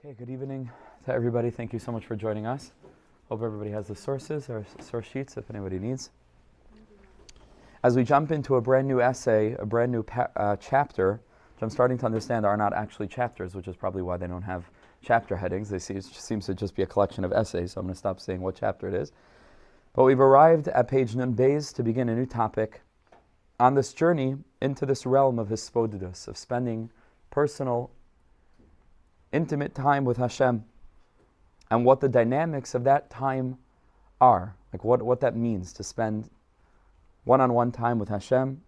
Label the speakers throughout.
Speaker 1: Okay, good evening to everybody. Thank you so much for joining us. Hope everybody has the sources or source sheets if anybody needs. As we jump into a brand new essay, a brand new chapter, which I'm starting to understand are not actually chapters, which is probably why they don't have chapter headings. It seems to just be a collection of essays, so I'm going to stop saying what chapter it is. But we've arrived at page Nun Beis to begin a new topic on this journey into this realm of Hisbodedus, of spending personal, intimate time with Hashem, and what the dynamics of that time are, like what that means to spend one-on-one time with Hashem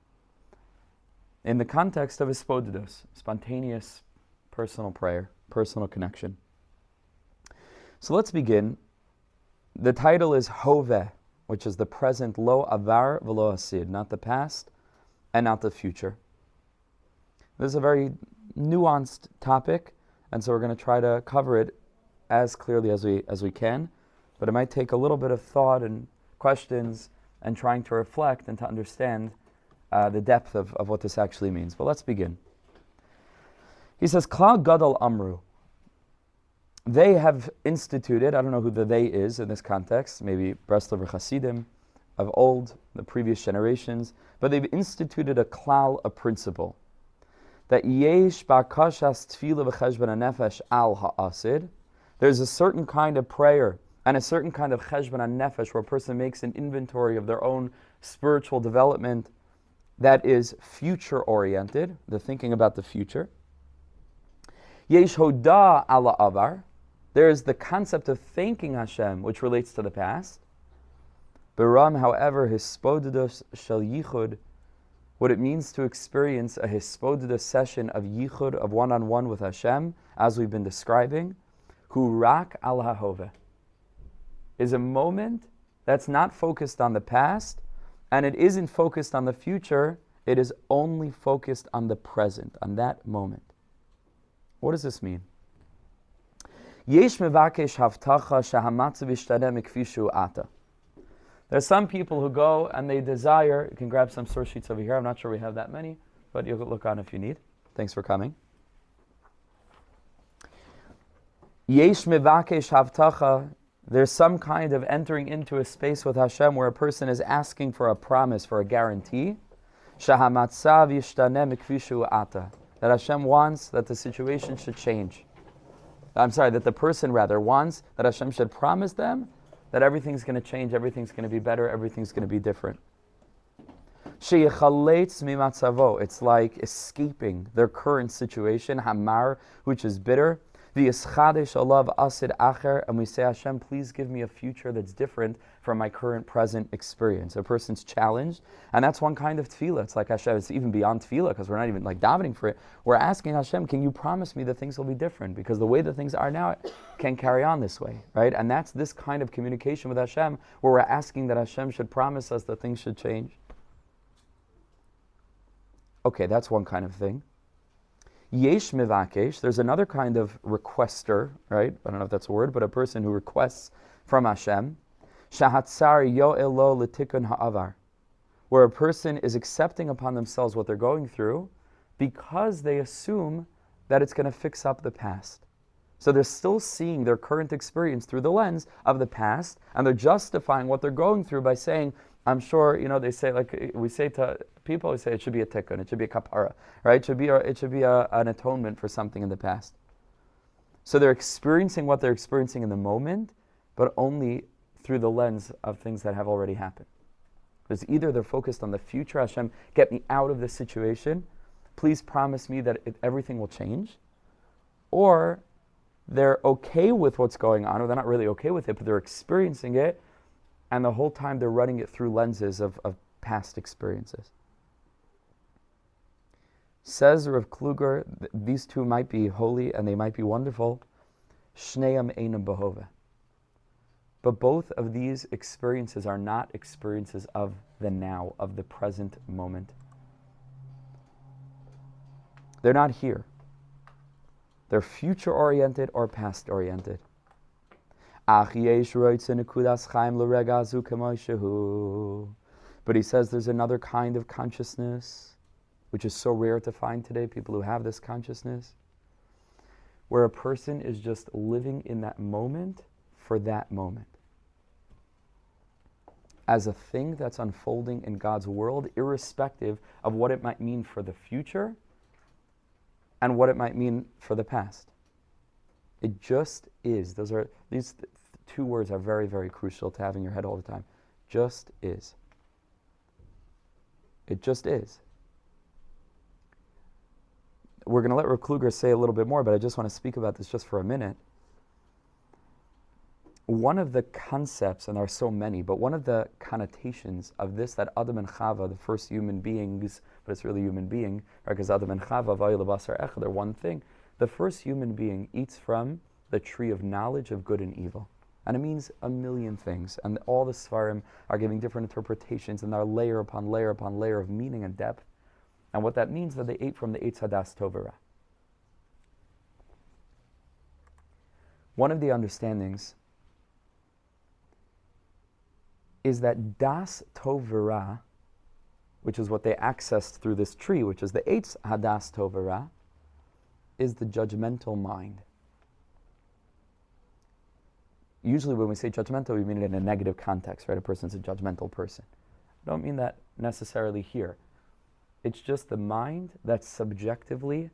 Speaker 1: in the context of Hisbodedus, spontaneous personal prayer, personal connection. So let's begin. The title is Hoveh, which is the present, lo avar v'lo hasid, not the past and not the future. This is a very nuanced topic, and so we're going to try to cover it as clearly as we can, but it might take a little bit of thought and questions and trying to reflect and to understand the depth of what this actually means. But let's begin. He says, Klal Gadol Amru. They have instituted, I don't know who the they is in this context, maybe Breslover Hasidim of old, the previous generations, but they've instituted a klal, a principle, that yesh ba'kashas tefillah v'cheshbon hanefesh al ha'asid. There's a certain kind of prayer and a certain kind of cheshbon hanefesh where a person makes an inventory of their own spiritual development that is future-oriented, the thinking about the future. Yesh hoda ala avar. There is the concept of thanking Hashem, which relates to the past. Baram, however, Hisbodedus shel Yichud, what it means to experience a Hisbodedus session of Yichud, of one-on-one with Hashem, as we've been describing, hu rak al hahoveh, is a moment that's not focused on the past, and it isn't focused on the future, it is only focused on the present, on that moment. What does this mean? Yesh mevakesh havtacha shahamatzav yishtaneh mikfi shu ata. There's some people who go and they desire, you can grab some source sheets over here, I'm not sure we have that many, but you can look on if you need. Thanks for coming. Yesh mevakesh havtacha, there's some kind of entering into a space with Hashem where a person is asking for a promise, for a guarantee. Shahamatzav yishtaneh mikfi shu ata. That Hashem wants that the situation should change. That the person rather wants that Hashem should promise them that everything's going to change, everything's going to be better, everything's going to be different. It's like escaping their current situation, hamar, which is bitter. And we say, Hashem, please give me a future that's different from my current present experience. A person's challenged, and that's one kind of tefillah. It's like Hashem, it's even beyond tefillah, because we're not even like davening for it. We're asking Hashem, can you promise me that things will be different? Because the way that things are now can't carry on this way, right? And that's this kind of communication with Hashem, where we're asking that Hashem should promise us that things should change. Okay, that's one kind of thing. Yesh mevakesh, there's another kind of requester, right? I don't know if that's a word, but a person who requests from Hashem. Shahatzar yo'elo l'tikun ha'avar, where a person is accepting upon themselves what they're going through because they assume that it's going to fix up the past. So they're still seeing their current experience through the lens of the past, and they're justifying what they're going through by saying, I'm sure, they say, like we say to people, we say it should be a tikkun, it should be a kapara, right? It should be an atonement for something in the past. So they're experiencing what they're experiencing in the moment, but only through the lens of things that have already happened. Because either they're focused on the future, Hashem, get me out of this situation, please promise me that everything will change, or they're okay with what's going on, or they're not really okay with it, but they're experiencing it, and the whole time they're running it through lenses of past experiences. Says Rav Kluger, these two might be holy and they might be wonderful. Shneim einam behoveh. But both of these experiences are not experiences of the now, of the present moment. They're not here. They're future-oriented or past-oriented. But he says there's another kind of consciousness, which is so rare to find today, people who have this consciousness, where a person is just living in that moment for that moment, as a thing that's unfolding in God's world, irrespective of what it might mean for the future and what it might mean for the past. It just is. These two words are very, very crucial to have in your head all the time. Just is. It just is. We're going to let Rav Kluger say a little bit more, but I just want to speak about this just for a minute. One of the concepts, and there are so many, but one of the connotations of this, that Adam and Chava, the first human beings, but it's really human being, right? Because Adam and Chava, vayu lebasar echad, they're one thing. The first human being eats from the tree of knowledge of good and evil. And it means a million things. And all the sefarim are giving different interpretations, and they're layer upon layer upon layer of meaning and depth. And what that means is that they ate from the eitz hadas tov v'ra. One of the understandings is that das tov v'ra, which is what they accessed through this tree, which is the eitz hadas tov v'ra, is the judgmental mind. Usually when we say judgmental, we mean it in a negative context, right? A person's a judgmental person. I don't mean that necessarily here. It's just the mind that's subjectively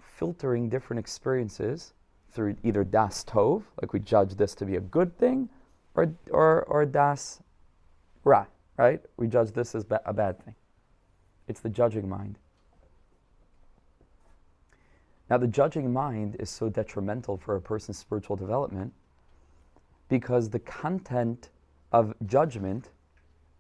Speaker 1: filtering different experiences through either das tov, like we judge this to be a good thing, or das ra, right? We judge this as a bad thing. It's the judging mind. Now, the judging mind is so detrimental for a person's spiritual development because the content of judgment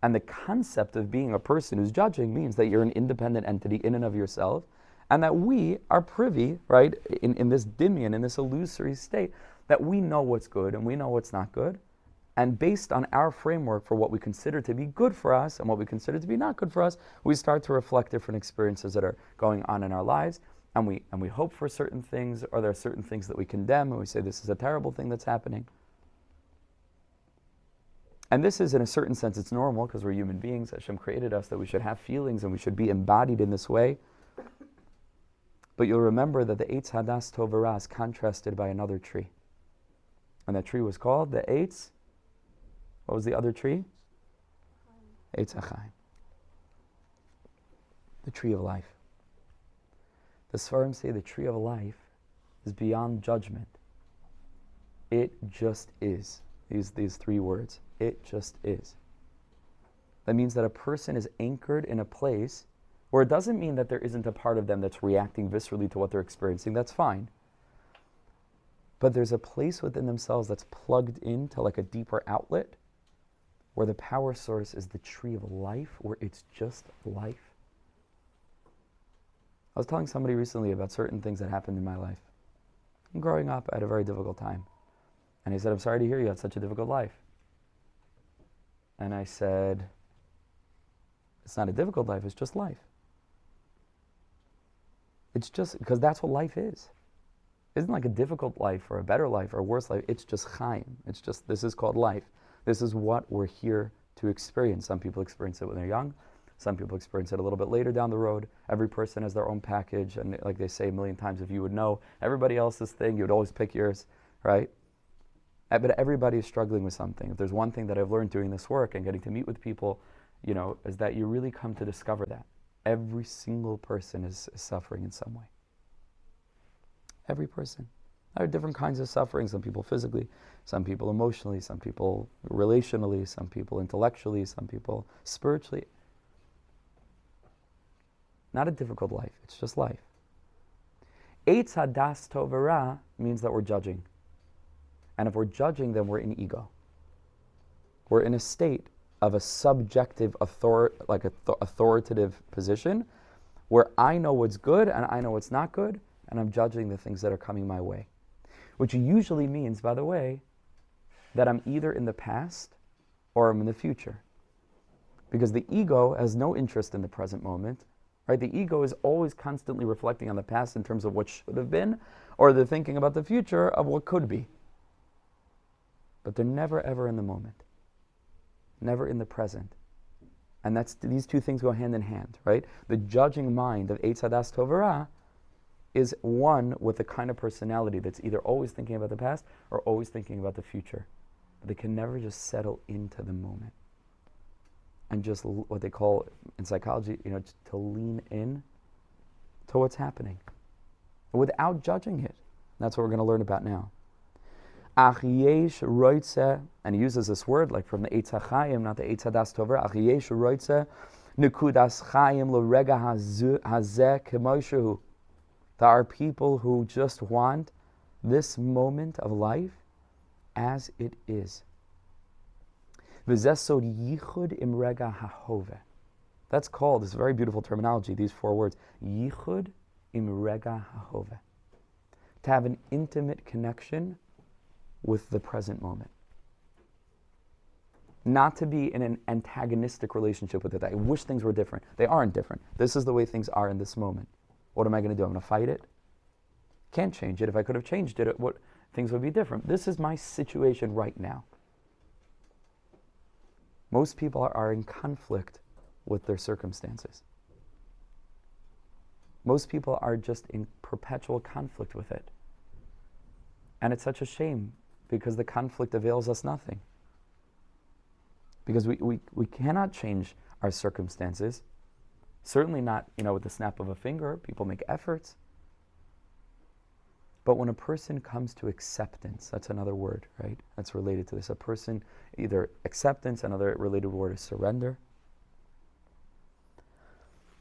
Speaker 1: and the concept of being a person who's judging means that you're an independent entity in and of yourself, and that we are privy, right, in this dimion, in this illusory state, that we know what's good and we know what's not good. And based on our framework for what we consider to be good for us and what we consider to be not good for us, we start to reflect different experiences that are going on in our lives. And we hope for certain things, or there are certain things that we condemn, and we say this is a terrible thing that's happening. And this is, in a certain sense, it's normal because we're human beings. Hashem created us that we should have feelings and we should be embodied in this way. But you'll remember that the eitz hadas tov v'ra is contrasted by another tree. And that tree was called the eitz. What was the other tree? Eitz hachaim. The tree of life. The Sefarim say the tree of life is beyond judgment. It just is. These three words. It just is. That means that a person is anchored in a place where it doesn't mean that there isn't a part of them that's reacting viscerally to what they're experiencing. That's fine. But there's a place within themselves that's plugged into like a deeper outlet where the power source is the tree of life, where it's just life. I was telling somebody recently about certain things that happened in my life. Growing up, I had a very difficult time. And he said, I'm sorry to hear you had such a difficult life. And I said, it's not a difficult life, it's just life. It's just, because that's what life is. It isn't like a difficult life or a better life or a worse life. It's just chaim. It's just, this is called life. This is what we're here to experience. Some people experience it when they're young. Some people experience it a little bit later down the road. Every person has their own package, and like they say a million times, if you would know everybody else's thing, you would always pick yours, right? But everybody is struggling with something. If there's one thing that I've learned doing this work and getting to meet with people, is that you really come to discover that every single person is suffering in some way. Every person. There are different kinds of suffering. Some people physically, some people emotionally, some people relationally, some people intellectually, some people spiritually. Not a difficult life, it's just life. Eitz hadas tov v'ra means that we're judging. And if we're judging, then we're in ego. We're in a state of a subjective, authoritative position where I know what's good and I know what's not good, and I'm judging the things that are coming my way. Which usually means, by the way, that I'm either in the past or I'm in the future. Because the ego has no interest in the present moment. Right? The ego is always constantly reflecting on the past in terms of what should have been, or they're thinking about the future of what could be. But they're never ever in the moment. Never in the present. And these two things go hand in hand, right? The judging mind of eitz hadas tov v'ra is one with the kind of personality that's either always thinking about the past or always thinking about the future. But they can never just settle into the moment. And just what they call in psychology, to lean in to what's happening without judging it. That's what we're going to learn about now. Ach yesh roitze, and he uses this word like from the Eitz HaChaim, not the Eitz HaDas Tover. Ach yesh roitze nekudas chayim l'rega hazeh k'moshehu. There are people who just want this moment of life as it is. V'zesod yichud im rega hahove. That's called, this very beautiful terminology, these 4 words. Yichud im rega hahove. To have an intimate connection with the present moment. Not to be in an antagonistic relationship with it. I wish things were different. They aren't different. This is the way things are in this moment. What am I going to do? I'm going to fight it? Can't change it. If I could have changed it, things would be different. This is my situation right now. Most people are in conflict with their circumstances. Most people are just in perpetual conflict with it. And it's such a shame because the conflict avails us nothing. Because we cannot change our circumstances. Certainly not, with the snap of a finger. People make efforts. But when a person comes to acceptance, that's another word, right? That's related to this. A person, either acceptance, another related word is surrender.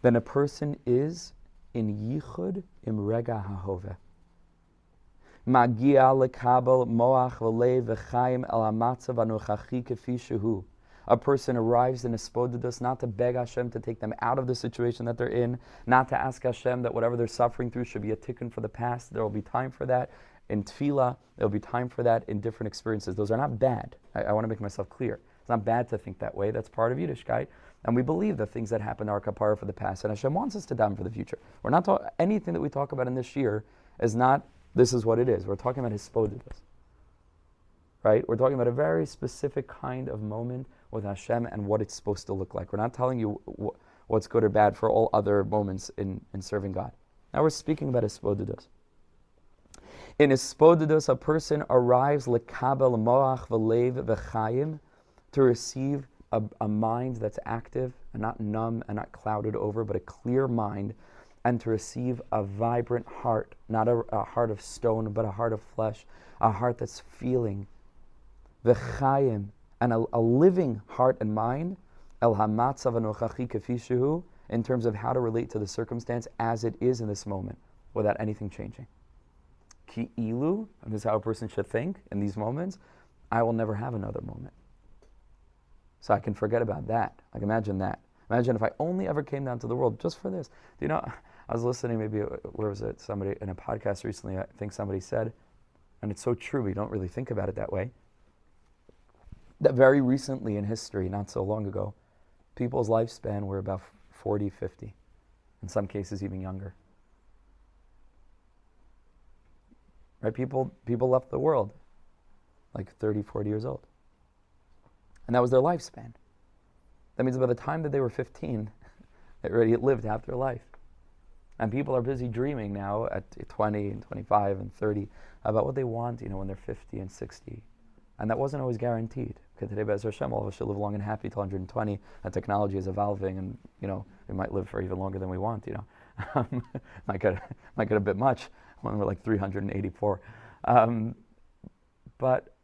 Speaker 1: Then a person is in yichud im rega hahove. Magia lekabel moach v'lev v'chaim el hamatzav anochachi kefi shehu. A person arrives in hisbodedus not to beg Hashem to take them out of the situation that they're in, not to ask Hashem that whatever they're suffering through should be a tikkun for the past. There will be time for that in tefillah. There will be time for that in different experiences. Those are not bad. I want to make myself clear. It's not bad to think that way. That's part of Yiddishkeit. And we believe that things that happen are kapara for the past. And Hashem wants us to daven for the future. We're not anything that we talk about in this shiur is not, this is what it is. We're talking about hisbodedus. Right? We're talking about a very specific kind of moment with Hashem and what it's supposed to look like. We're not telling you what's good or bad for all other moments in serving God. Now we're speaking about hisbodedus. In hisbodedus, a person arrives lekabel moach v'lev v'chayim, to receive a mind that's active and not numb and not clouded over, but a clear mind, and to receive a vibrant heart, not a heart of stone, but a heart of flesh, a heart that's feeling. V'chayim, and a living heart and mind, el hamatzav anochachi kefi shehu, in terms of how to relate to the circumstance as it is in this moment, without anything changing. Ki ilu, and this is how a person should think in these moments, I will never have another moment. So I can forget about that. Like imagine that. Imagine if I only ever came down to the world just for this. Do you know, I was listening maybe, where was it, somebody in a podcast recently, I think somebody said, and it's so true, we don't really think about it that way, that very recently in history, not so long ago, people's lifespan were about 40, 50, in some cases even younger. Right? People left the world like 30, 40 years old. And that was their lifespan. That means by the time that they were 15, they already lived half their life. And people are busy dreaming now at 20 and 25 and 30 about what they want, when they're 50 and 60. And that wasn't always guaranteed. Because today, Be'ez Hashem, all of us should live long and happy till 120. And technology is evolving, and we might live for even longer than we want. Might get a bit much when we're like 384. But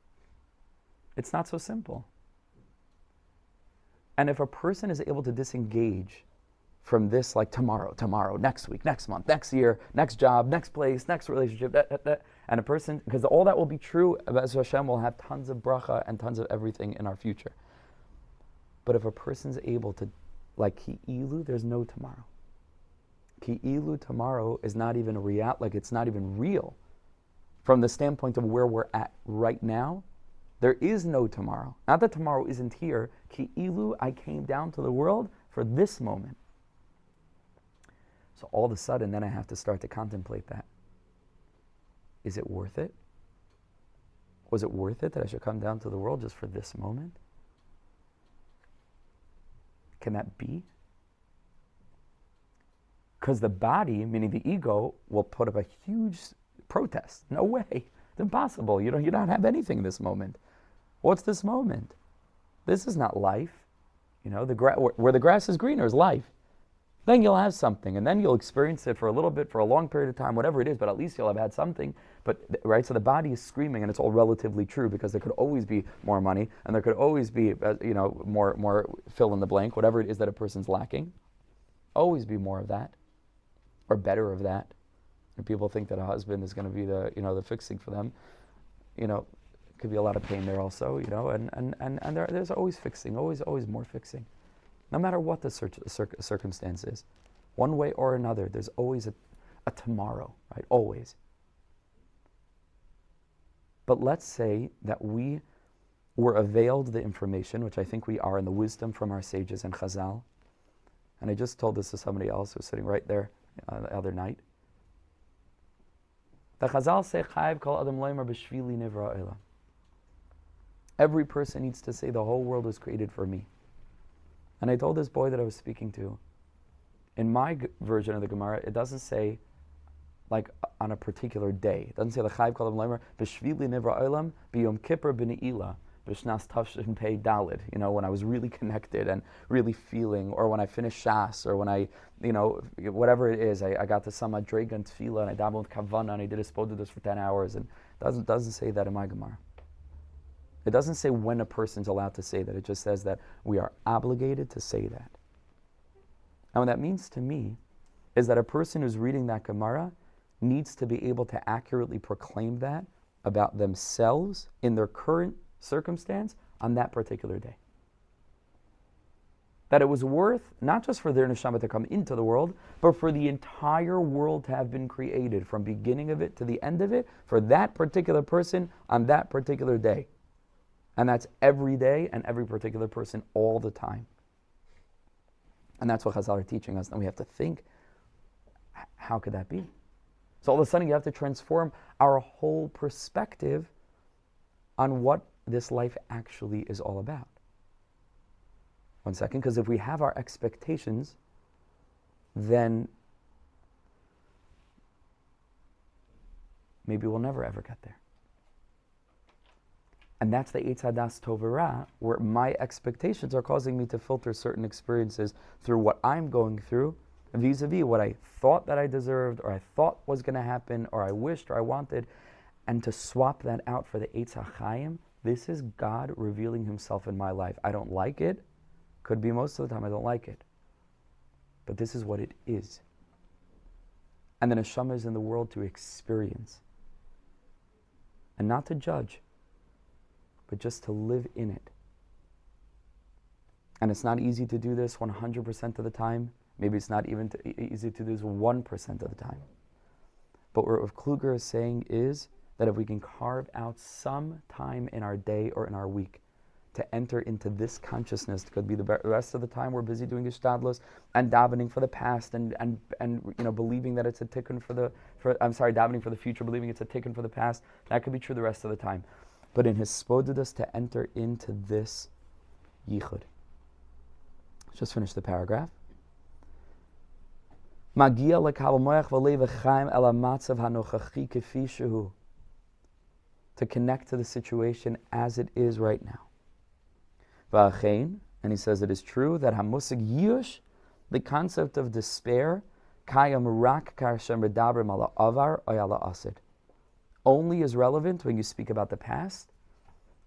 Speaker 1: it's not so simple. And if a person is able to disengage from this, like tomorrow, next week, next month, next year, next job, next place, next relationship, and a person, because all that will be true, Be'ez Hashem will have tons of bracha and tons of everything in our future. But if a person's able to, like Ki'ilu, there's no tomorrow. Ki'ilu tomorrow is not even it's not even real. From the standpoint of where we're at right now, there is no tomorrow. Not that tomorrow isn't here. Ki'ilu, I came down to the world for this moment. So all of a sudden, then I have to start to contemplate that. Is it worth it? Was it worth it that I should come down to the world just for this moment? Can that be? Because the body, meaning the ego, will put up a huge protest. No way. It's impossible. You don't have anything in this moment. What's this moment? This is not life. Where the grass is greener is life. Then you'll have something, and then you'll experience it for a little bit, for a long period of time, whatever it is, but at least you'll have had something. But, right, so the body is screaming, and it's all relatively true, because there could always be more money, and there could always be, more fill in the blank, whatever it is that a person's lacking. Always be more of that, or better of that. And people think that a husband is going to be the fixing for them. Could be a lot of pain there also, and there's always fixing, always more fixing. No matter what the circumstance is, one way or another, there's always a tomorrow, right? Always. But let's say that we were availed the information, which I think we are, in the wisdom from our sages and Chazal. And I just told this to somebody else who was sitting right there the other night. The Chazal say, Chayiv kol adam loymer b'shvili nivra olam. Every person needs to say, the whole world was created for me. And I told this boy that I was speaking to, in my version of the Gemara, it doesn't say, like, on a particular day. It doesn't say, L'chayiv kol adam loymer b'shvili nivra olam b'yom kippur b'ne'ilah b'shnas tavshin pei dalid. When I was really connected and really feeling, or when I finished Shas, or when I, whatever it is, I got to Samad Drega and Tefillah, and I dabbled with Kavana, and I did HaHisbodedus for 10 hours, and it doesn't say that in my Gemara. It doesn't say when a person's allowed to say that. It just says that we are obligated to say that. And what that means to me is that a person who's reading that Gemara needs to be able to accurately proclaim that about themselves in their current circumstance on that particular day. That it was worth, not just for their neshama to come into the world, but for the entire world to have been created, from beginning of it to the end of it, for that particular person on that particular day. And that's every day and every particular person all the time. And that's what Chazal are teaching us. And we have to think, how could that be? So all of a sudden you have to transform our whole perspective on what this life actually is all about. One second, because if we have our expectations, then maybe we'll never ever get there. And that's the Eitz Hadas Tov Ra, where my expectations are causing me to filter certain experiences through what I'm going through, vis-a-vis what I thought that I deserved, or I thought was going to happen, or I wished, or I wanted, and to swap that out for the Eitz HaChaim. This is God revealing Himself in my life. I don't like it. Could be most of the time I don't like it. But this is what it is. And the neshama is in the world to experience. And not to judge, but just to live in it. And it's not easy to do this 100% of the time. Maybe it's not even easy to do this 1% of the time. But what Rav Kluger is saying is that if we can carve out some time in our day or in our week to enter into this consciousness, it could be the rest of the time we're busy doing ishtadlus and davening for the past and believing that it's a tikkun davening for the future, believing it's a tikkun for the past. That could be true the rest of the time. But in HaHisbodedus, to enter into this yichud. Let's just finish the paragraph. Magia lekal moach v'lev chaim el hamatzav hanochachi kefi shehu. To connect to the situation as it is right now. V'achein, and he says it is true that hamusig yush, the concept of despair, kayam rak karshem redabrim ala avar or ala asid, only is relevant when you speak about the past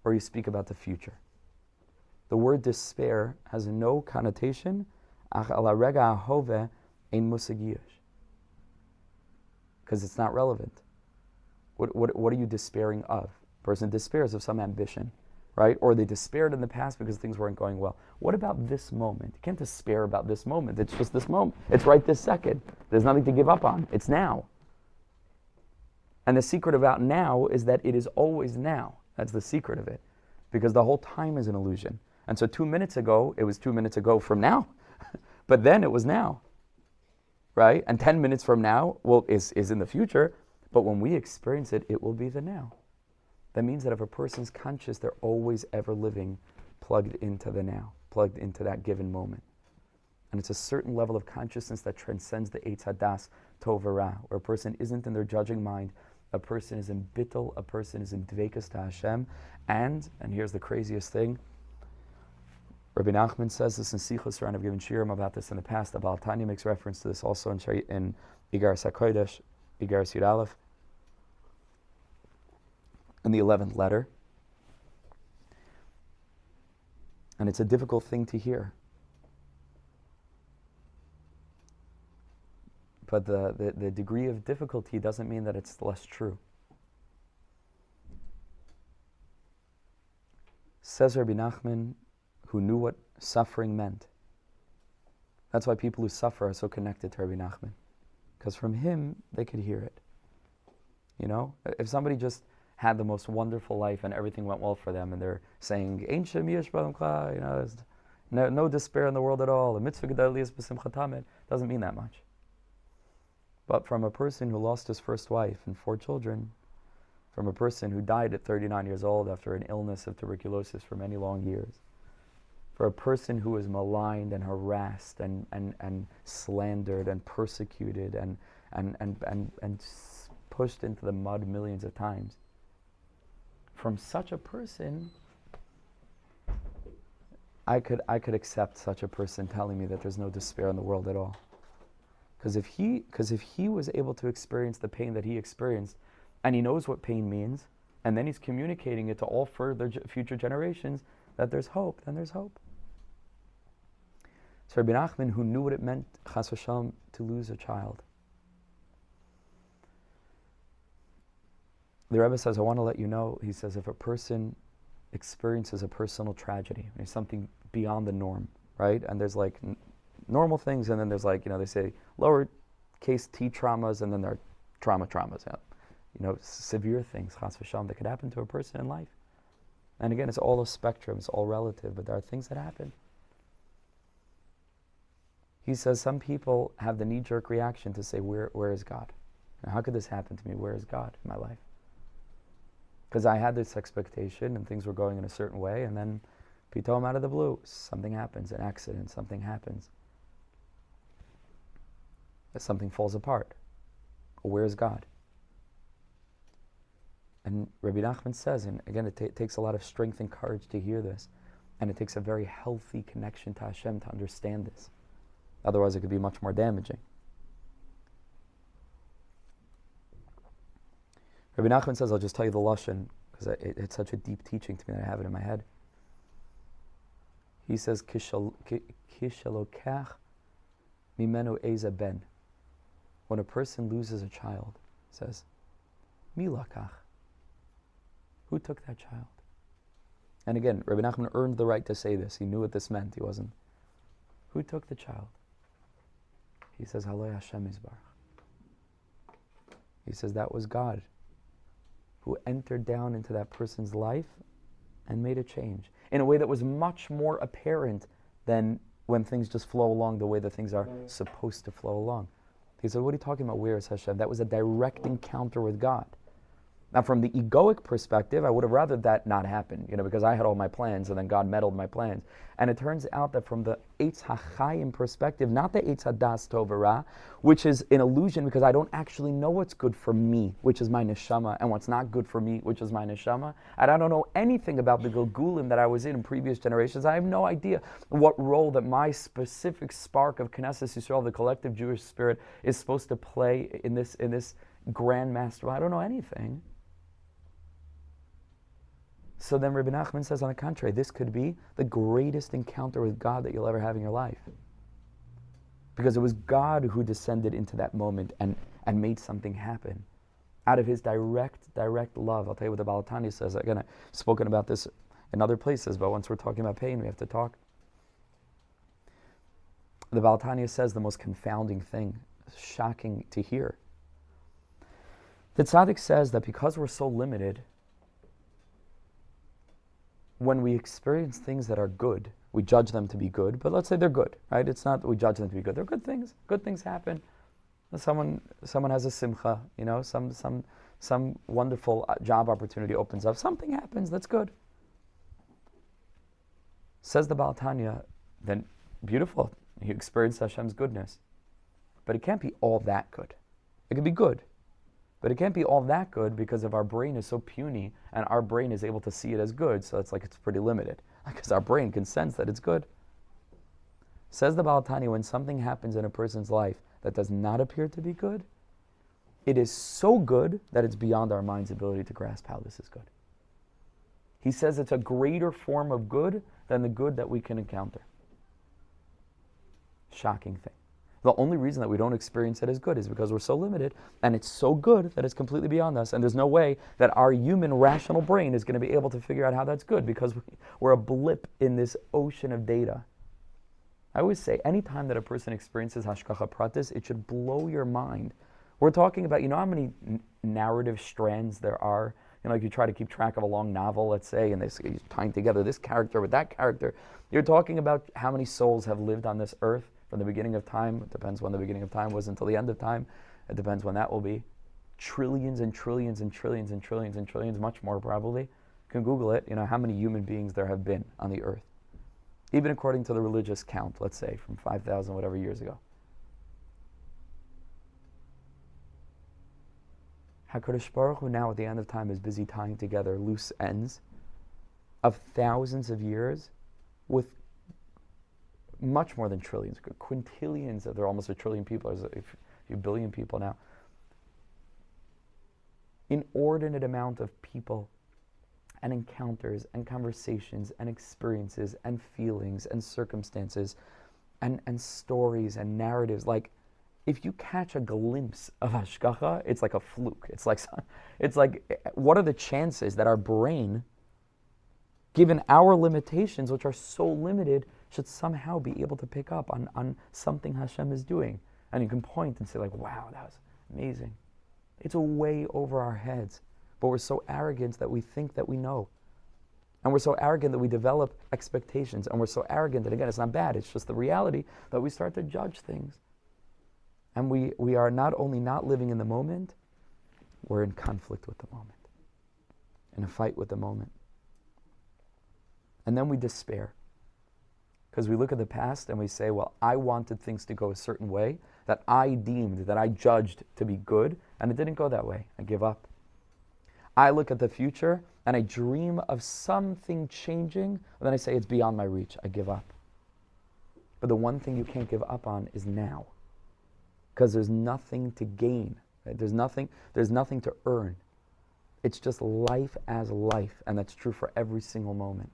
Speaker 1: or you speak about the future. The word despair has no connotation, ach ala rega ahove ein musig yush, because it's not relevant. What are you despairing of? A person despairs of some ambition, right? Or they despaired in the past because things weren't going well. What about this moment? You can't despair about this moment. It's just this moment. It's right this second. There's nothing to give up on. It's now. And the secret about now is that it is always now. That's the secret of it. Because the whole time is an illusion. And so 2 minutes ago, it was 2 minutes ago from now. But then it was now. Right? And 10 minutes from now, is in the future. But when we experience it, it will be the now. That means that if a person's conscious, they're always ever living plugged into the now, plugged into that given moment. And it's a certain level of consciousness that transcends the Eitz Hadas Tov Ra, where a person isn't in their judging mind, a person is in bittul, a person is in dveikus to Hashem, and here's the craziest thing, Rabbi Nachman says this in Sichos, and I've given shiurim about this in the past, the Baal Tanya makes reference to this also in Igaras HaKodesh, Igaras Yud Aleph, in the 11th letter. And it's a difficult thing to hear. But the degree of difficulty doesn't mean that it's less true. Says Rabbi Nachman, who knew what suffering meant. That's why people who suffer are so connected to Rabbi Nachman. Because from him, they could hear it. You know, if somebody just had the most wonderful life and everything went well for them, and they're saying, Ein shem yesh b'olam kla, you know, there's no despair in the world at all, the mitzvah gedol is b'simchat tamed, doesn't mean that much. But from a person who lost his first wife and 4 children, from a person who died at 39 years old after an illness of tuberculosis for many long years, for a person who was maligned and harassed and slandered and persecuted and pushed into the mud millions of times, from such a person, I could accept such a person telling me that there's no despair in the world at all. Because if he was able to experience the pain that he experienced, and he knows what pain means, and then he's communicating it to all further future generations, that there's hope, then there's hope. So Rabbi Nachman, who knew what it meant, chas v'shalom, to lose a child. The Rebbe says, I want to let you know, he says, if a person experiences a personal tragedy, there's something beyond the norm, right? And there's like normal things, and then there's like, you know, they say lower case T traumas, and then there are traumas, you know, severe things, chas v'shalom, that could happen to a person in life. And again, it's all a spectrum, it's all relative, but there are things that happen. He says some people have the knee-jerk reaction to say, where is God? Now, how could this happen to me? Where is God in my life? Because I had this expectation and things were going in a certain way, and then pitom out of the blue, something happens, an accident, something happens. Something falls apart. Where is God? And Rabbi Nachman says, and again, it takes a lot of strength and courage to hear this, and it takes a very healthy connection to Hashem to understand this. Otherwise, it could be much more damaging. Rabbi Nachman says, I'll just tell you the lashon, because it's such a deep teaching to me that I have it in my head. He says, Kishalokach mimenu eza ben. When a person loses a child, it says, Mi lakach. Who took that child? And again, Rabbi Nachman earned the right to say this. He knew what this meant. He wasn't. Who took the child? He says, Haloi Hashem Yisbarach. He says that was God who entered down into that person's life and made a change in a way that was much more apparent than when things just flow along the way that things are supposed to flow along. He said, what are you talking about? Where is Hashem? That was a direct encounter with God. Now, from the egoic perspective, I would have rather that not happen, because I had all my plans and then God meddled my plans. And it turns out that from the Eitz HaChaim perspective, not the Eitz Hadas Tov Ra, which is an illusion because I don't actually know what's good for me, which is my neshama, and what's not good for me, which is my neshama. And I don't know anything about the Gilgulim that I was in previous generations. I have no idea what role that my specific spark of Knesset Yisrael, the collective Jewish spirit, is supposed to play in this grand master. I don't know anything. So then Rabbi Nachman says, on the contrary, this could be the greatest encounter with God that you'll ever have in your life. Because it was God who descended into that moment and made something happen. Out of his direct love. I'll tell you what the Baal Tanya says. Again, I've spoken about this in other places, but once we're talking about pain, we have to talk. The Baal Tanya says the most confounding thing, shocking to hear. The Tzaddik says that because we're so limited, when we experience things that are good, we judge them to be good, but let's say they're good, right? It's not that we judge them to be good. They're good things. Good things happen. Someone has a simcha, some wonderful job opportunity opens up. Something happens, that's good. Says the Baal Tanya, then beautiful. You experience Hashem's goodness. But it can't be all that good. It can be good, but it can't be all that good because our brain is so puny and our brain is able to see it as good, so it's pretty limited. Because our brain can sense that it's good. Says the Baal Tanya, when something happens in a person's life that does not appear to be good, it is so good that it's beyond our mind's ability to grasp how this is good. He says it's a greater form of good than the good that we can encounter. Shocking thing. The only reason that we don't experience it as good is because we're so limited, and it's so good that it's completely beyond us, and there's no way that our human rational brain is going to be able to figure out how that's good, because we're a blip in this ocean of data. I always say, anytime that a person experiences hashgacha pratis, it should blow your mind. We're talking about, how many narrative strands there are? Like you try to keep track of a long novel, let's say, and you're tying together this character with that character. You're talking about how many souls have lived on this earth from the beginning of time. It depends when the beginning of time was until the end of time. It depends when that will be. Trillions and trillions and trillions and trillions and trillions, much more probably. You can Google it, how many human beings there have been on the earth. Even according to the religious count, let's say, from 5,000 whatever years ago. HaKadosh Baruch Hu now at the end of time is busy tying together loose ends of thousands of years with much more than trillions, quintillions, there are almost a trillion people, there's a few billion people now. Inordinate amount of people and encounters and conversations and experiences and feelings and circumstances and stories and narratives. Like, if you catch a glimpse of hashgacha, it's like a fluke. It's like, what are the chances that our brain, given our limitations, which are so limited, should somehow be able to pick up on something Hashem is doing? And you can point and say, wow, that was amazing. It's way over our heads. But we're so arrogant that we think that we know. And we're so arrogant that we develop expectations. And we're so arrogant that, again, it's not bad, it's just the reality that we start to judge things. And we are not only not living in the moment, we're in conflict with the moment, in a fight with the moment. And then we despair. Because we look at the past and we say, well, I wanted things to go a certain way that I deemed, that I judged to be good, and it didn't go that way. I give up. I look at the future and I dream of something changing, and then I say it's beyond my reach. I give up. But the one thing you can't give up on is now. Because there's nothing to gain. Right? There's nothing to earn. It's just life as life, and that's true for every single moment.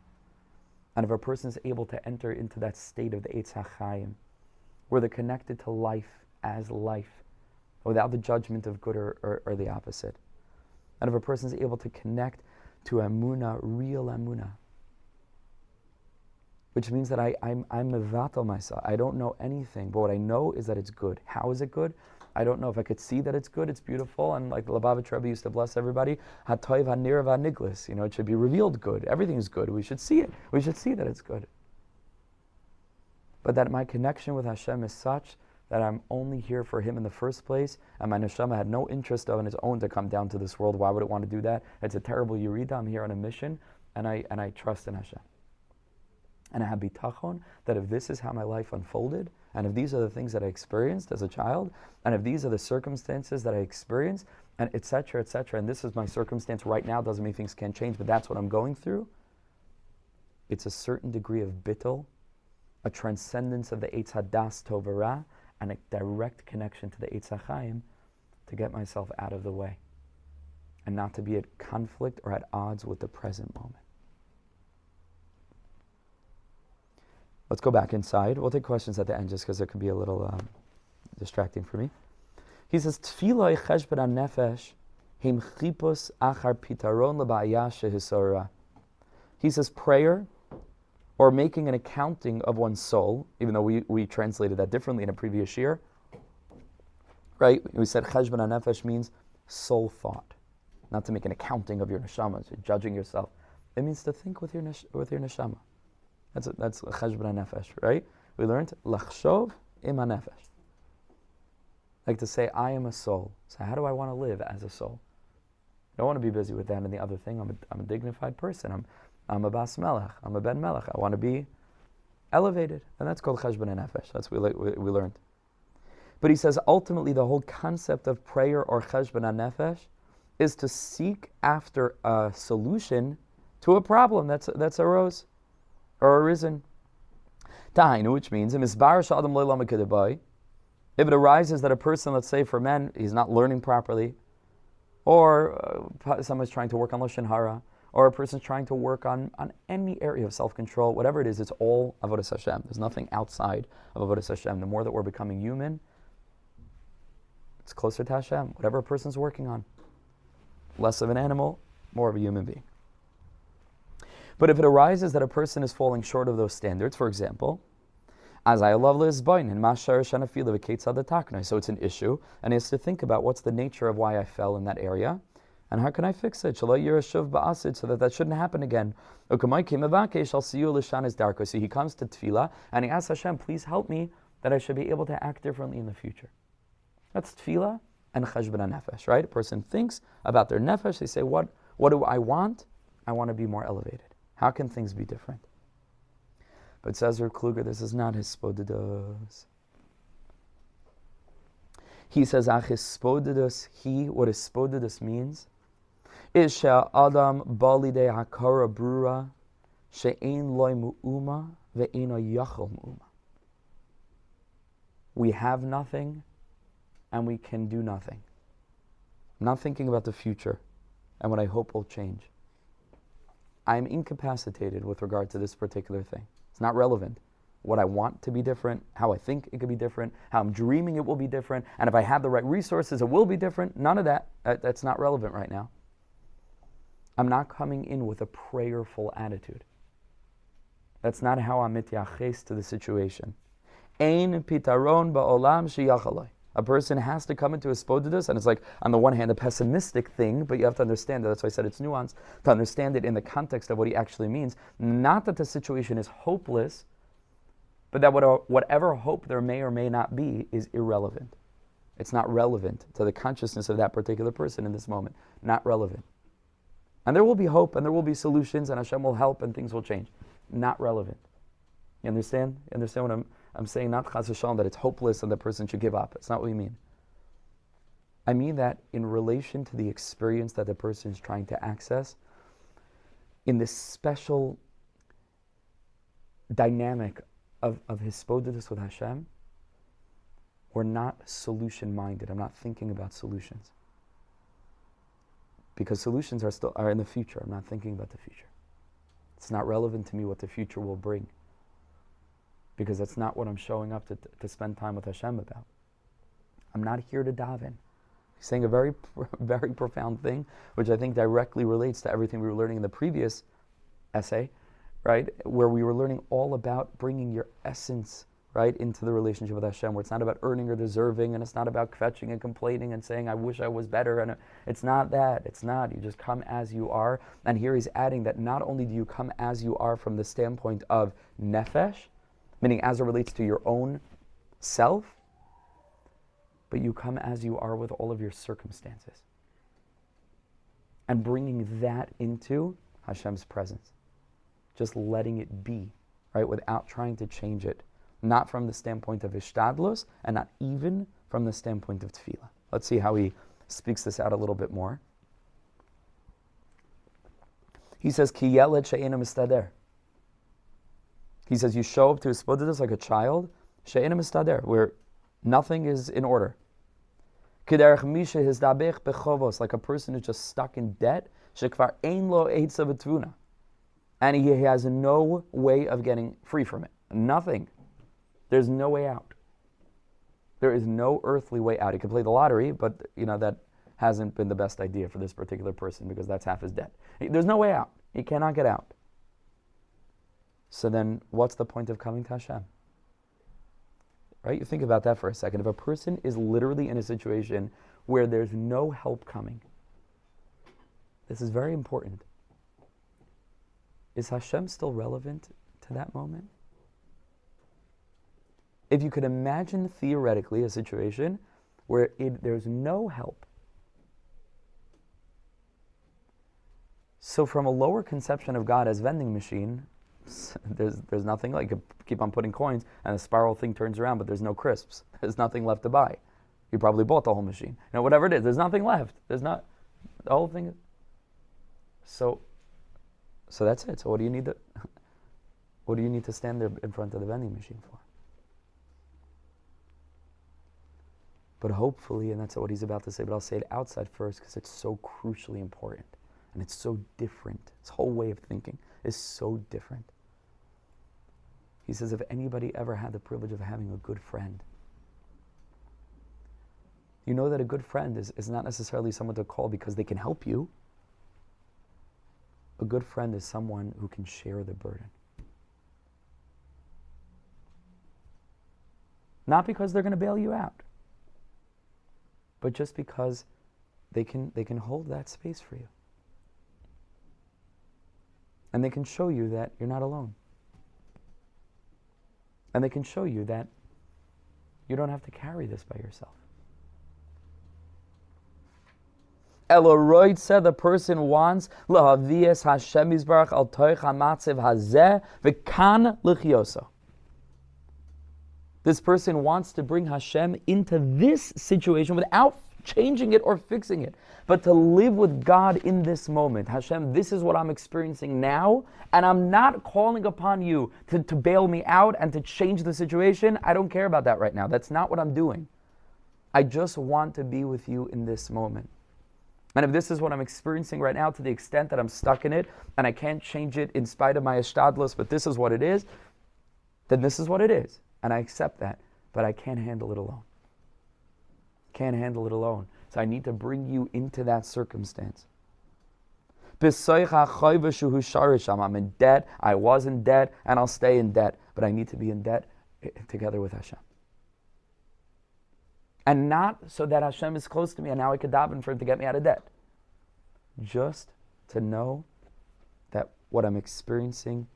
Speaker 1: And if a person is able to enter into that state of the Eitz HaChaim, where they're connected to life as life, without the judgment of good or the opposite. And if a person is able to connect to emunah, real emunah, which means that I'm mevatel myself. I don't know anything, but what I know is that it's good. How is it good? I don't know if I could see that it's good, it's beautiful, and like the Lubavitch Rebbe used to bless everybody, hatoiv hanir v'niglis. It should be revealed good. Everything is good. We should see it. We should see that it's good. But that my connection with Hashem is such that I'm only here for Him in the first place, and my neshama had no interest on its own to come down to this world. Why would it want to do that? It's a terrible yirida. I'm here on a mission, and I trust in Hashem. And I have bitachon that if this is how my life unfolded, and if these are the things that I experienced as a child, and if these are the circumstances that I experienced, and et cetera, and this is my circumstance right now, doesn't mean things can't change, but that's what I'm going through, it's a certain degree of bittul, a transcendence of the Eitz Hadas Tovara, and a direct connection to the Eitz HaChaim to get myself out of the way, and not to be at conflict or at odds with the present moment. Let's go back inside. We'll take questions at the end just because it can be a little distracting for me. He says, Tfiloi cheshbon hanefesh him chipus achar pitaron leba'aya shehisora. He says prayer, or making an accounting of one's soul, even though we translated that differently in a previous year. Right? We said cheshbon hanefesh means soul thought. Not to make an accounting of your neshama, so judging yourself. It means to think with your neshama. That's cheshbon hanefesh, right? We learned lachshov im hanefesh. Like to say, I am a soul. So how do I want to live as a soul? I don't want to be busy with that and the other thing. I'm a dignified person. I'm a bas melech. I'm a ben melech. I want to be elevated. And that's called cheshbon nefesh. That's what we learned. But he says ultimately the whole concept of prayer or cheshbon nefesh is to seek after a solution to a problem that's arose or arisen. Tahainu, which means if it arises that a person, let's say for men, he's not learning properly, or someone's trying to work on lashon hara, or a person's trying to work on any area of self-control, whatever it is, it's all avodas Hashem. There's nothing outside of avodas Hashem. The more that we're becoming human, it's closer to Hashem, whatever a person's working on. Less of an animal, more of a human being. But if it arises that a person is falling short of those standards, for example, so it's an issue, and he has to think about what's the nature of why I fell in that area, and how can I fix it, so that shouldn't happen again. So he comes to tefillah, and he asks Hashem, please help me, that I should be able to act differently in the future. That's tefillah and cheshbon nefesh, right? A person thinks about their nefesh, they say, what do I want? I want to be more elevated. How can things be different? But says Rav Kluger, this is not hisbodedus. He says, what hisbodedus means is she'adam balidei hakara brura she'ein loy mu'uma ve'eino yachol mu'uma. We have nothing and we can do nothing. I'm not thinking about the future and what I hope will change. I'm incapacitated with regard to this particular thing. It's not relevant. What I want to be different, how I think it could be different, how I'm dreaming it will be different, and if I have the right resources, it will be different. None of that. That's not relevant right now. I'm not coming in with a prayerful attitude. That's not how I'm mityaches to the situation. Ein pitaron ba'olam sheyachalai. A person has to come into hisbodedus, and it's like, on the one hand, a pessimistic thing, but you have to understand that. That's why I said it's nuanced, to understand it in the context of what he actually means. Not that the situation is hopeless, but that whatever hope there may or may not be is irrelevant. It's not relevant to the consciousness of that particular person in this moment. Not relevant. And there will be hope, and there will be solutions, and Hashem will help, and things will change. Not relevant. You understand? You understand what I'm saying? Not chas v'shalom that it's hopeless and the person should give up. That's not what we mean. I mean that in relation to the experience that the person is trying to access, in this special dynamic of hisbodedus with Hashem, we're not solution-minded. I'm not thinking about solutions. Because solutions are in the future. I'm not thinking about the future. It's not relevant to me what the future will bring. Because that's not what I'm showing up to spend time with Hashem about. I'm not here to daven. He's saying a very, very profound thing, which I think directly relates to everything we were learning in the previous essay, right? Where we were learning all about bringing your essence, right, into the relationship with Hashem, where it's not about earning or deserving, and it's not about kvetching and complaining and saying, I wish I was better, and it's not that. It's not. You just come as you are. And here he's adding that not only do you come as you are from the standpoint of nefesh, meaning as it relates to your own self, but you come as you are with all of your circumstances. And bringing that into Hashem's presence. Just letting it be, right, without trying to change it. Not from the standpoint of ishtadlus, and not even from the standpoint of tefillah. Let's see how he speaks this out a little bit more. He says, Ki yeled she'eino mistader. He says, you show up to hisbodedus like a child, she'eino mistader, where nothing is in order. K'derech misha hizdabech bechovos, like a person who's just stuck in debt, shekvar ein lo eitza v'tvuna, and he has no way of getting free from it. Nothing. There's no way out. There is no earthly way out. He can play the lottery, but that hasn't been the best idea for this particular person because that's half his debt. There's no way out. He cannot get out. So then, what's the point of coming to Hashem? Right? You think about that for a second. If a person is literally in a situation where there's no help coming, this is very important. Is Hashem still relevant to that moment? If you could imagine theoretically a situation where there's no help. So from a lower conception of God as vending machine, There's nothing, like, you keep on putting coins and the spiral thing turns around, but there's no crisps. There's nothing left to buy. You probably bought the whole machine. Whatever it is, there's nothing left. There's not, the whole thing. So that's it. So what do you need to stand there in front of the vending machine for? But hopefully, and that's what he's about to say, but I'll say it outside first because it's so crucially important. And it's so different. His whole way of thinking is so different. He says, if anybody ever had the privilege of having a good friend, you know that a good friend is not necessarily someone to call because they can help you. A good friend is someone who can share the burden. Not because they're going to bail you out, but just because they can hold that space for you. And they can show you that you're not alone. And they can show you that you don't have to carry this by yourself. Eloroid said the person wants lahavies Hashem Yisbarach al toich hamatziv hazeh v'kan l'chioso. This person wants to bring Hashem into this situation without changing it or fixing it, but to live with God in this moment. Hashem, this is what I'm experiencing now, and I'm not calling upon you to bail me out and to change the situation. I don't care about that right now. That's not what I'm doing. I just want to be with you in this moment. And if this is what I'm experiencing right now to the extent that I'm stuck in it and I can't change it in spite of my ishtadlus, but this is what it is, then this is what it is. And I accept that, but I can't handle it alone. Can't handle it alone. So I need to bring you into that circumstance. I'm in debt, I was in debt, and I'll stay in debt. But I need to be in debt together with Hashem. And not so that Hashem is close to me and now I could daven for him to get me out of debt. Just to know that what I'm experiencing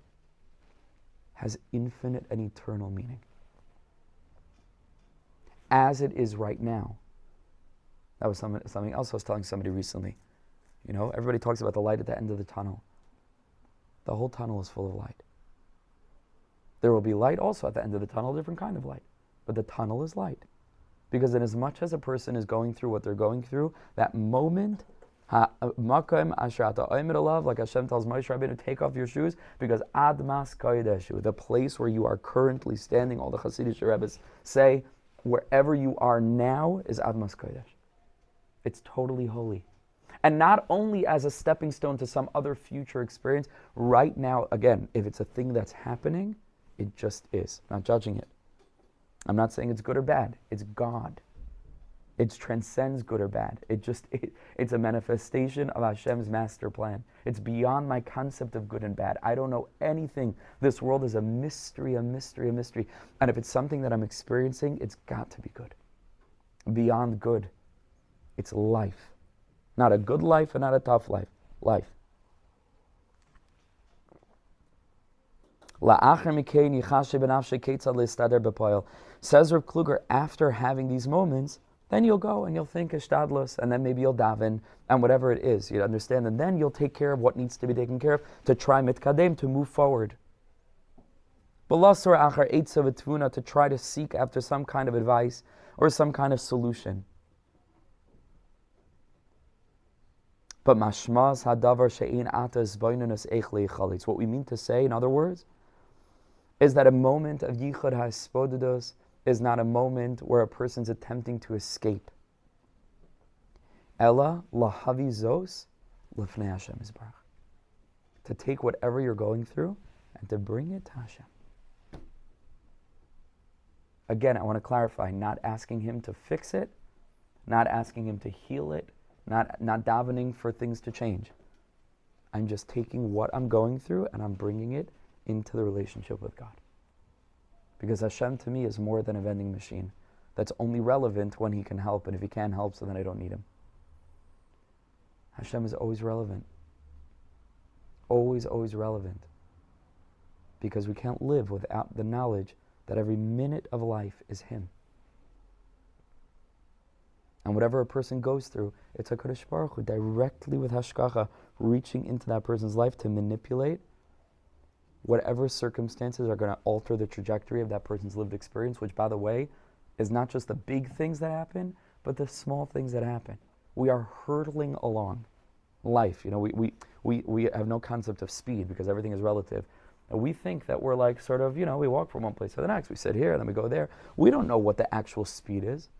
Speaker 1: has infinite and eternal meaning. As it is right now. That was something else I was telling somebody recently. Everybody talks about the light at the end of the tunnel. The whole tunnel is full of light. There will be light also at the end of the tunnel, a different kind of light. But the tunnel is light. Because in as much as a person is going through what they're going through, that moment, like Hashem tells Moshe Rabbeinu, take off your shoes, because Admas Koydeshu, the place where you are currently standing, all the Hasidic Rebbes say, wherever you are now is Admas Kodesh. It's totally holy. And not only as a stepping stone to some other future experience, right now, again, if it's a thing that's happening, it just is. I'm not judging it. I'm not saying it's good or bad. It's God. It transcends good or bad. It's a manifestation of Hashem's master plan. It's beyond my concept of good and bad. I don't know anything. This world is a mystery, a mystery, a mystery. And if it's something that I'm experiencing, it's got to be good. Beyond good. It's life. Not a good life and not a tough life. Life. Says Reb Kluger, after having these moments, then you'll go and you'll think ishtadlus, and then maybe you'll daven, and whatever it is, you understand, and then you'll take care of what needs to be taken care of to try mitkadem, to move forward. To try to seek after some kind of advice or some kind of solution. But mashmas hadavar she'in atas boinunus eich leichalitz. What we mean to say, in other words, is that a moment of Yichud HaHisbodedus is not a moment where a person's attempting to escape. Ella lahavi zos lifnei Hashem Yisbarach. To take whatever you're going through and to bring it to Hashem. Again, I want to clarify, not asking him to fix it, not asking him to heal it, not davening for things to change. I'm just taking what I'm going through and I'm bringing it into the relationship with God. Because Hashem to me is more than a vending machine that's only relevant when he can help, and if he can't help, so then I don't need him. Hashem is always relevant. Always, always relevant. Because we can't live without the knowledge that every minute of life is him. And whatever a person goes through, it's HaKadosh Baruch Hu directly with Hashgacha reaching into that person's life to manipulate whatever circumstances are going to alter the trajectory of that person's lived experience, which, by the way, is not just the big things that happen, but the small things that happen. We are hurtling along life. We have no concept of speed because everything is relative. And we think that we're like sort of, we walk from one place to the next. We sit here, and then we go there. We don't know what the actual speed is.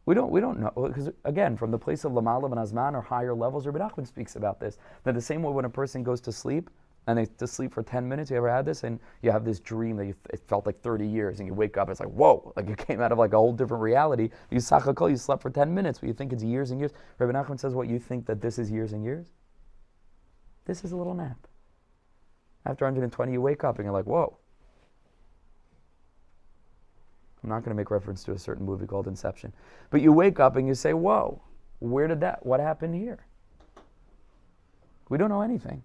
Speaker 1: We don't know, because again, from the place of Lamalam and Azman or higher levels, Rabbi Nachman speaks about this. That the same way when a person goes to sleep, and they to sleep for 10 minutes, you ever had this? And you have this dream that it felt like 30 years, and you wake up, it's like, whoa, like you came out of like a whole different reality. You slept for 10 minutes, but you think it's years and years. Rabbi Nachman says, what, you think that this is years and years? This is a little nap. After 120, you wake up and you're like, whoa. I'm not going to make reference to a certain movie called Inception. But you wake up and you say, whoa, what happened here? We don't know anything.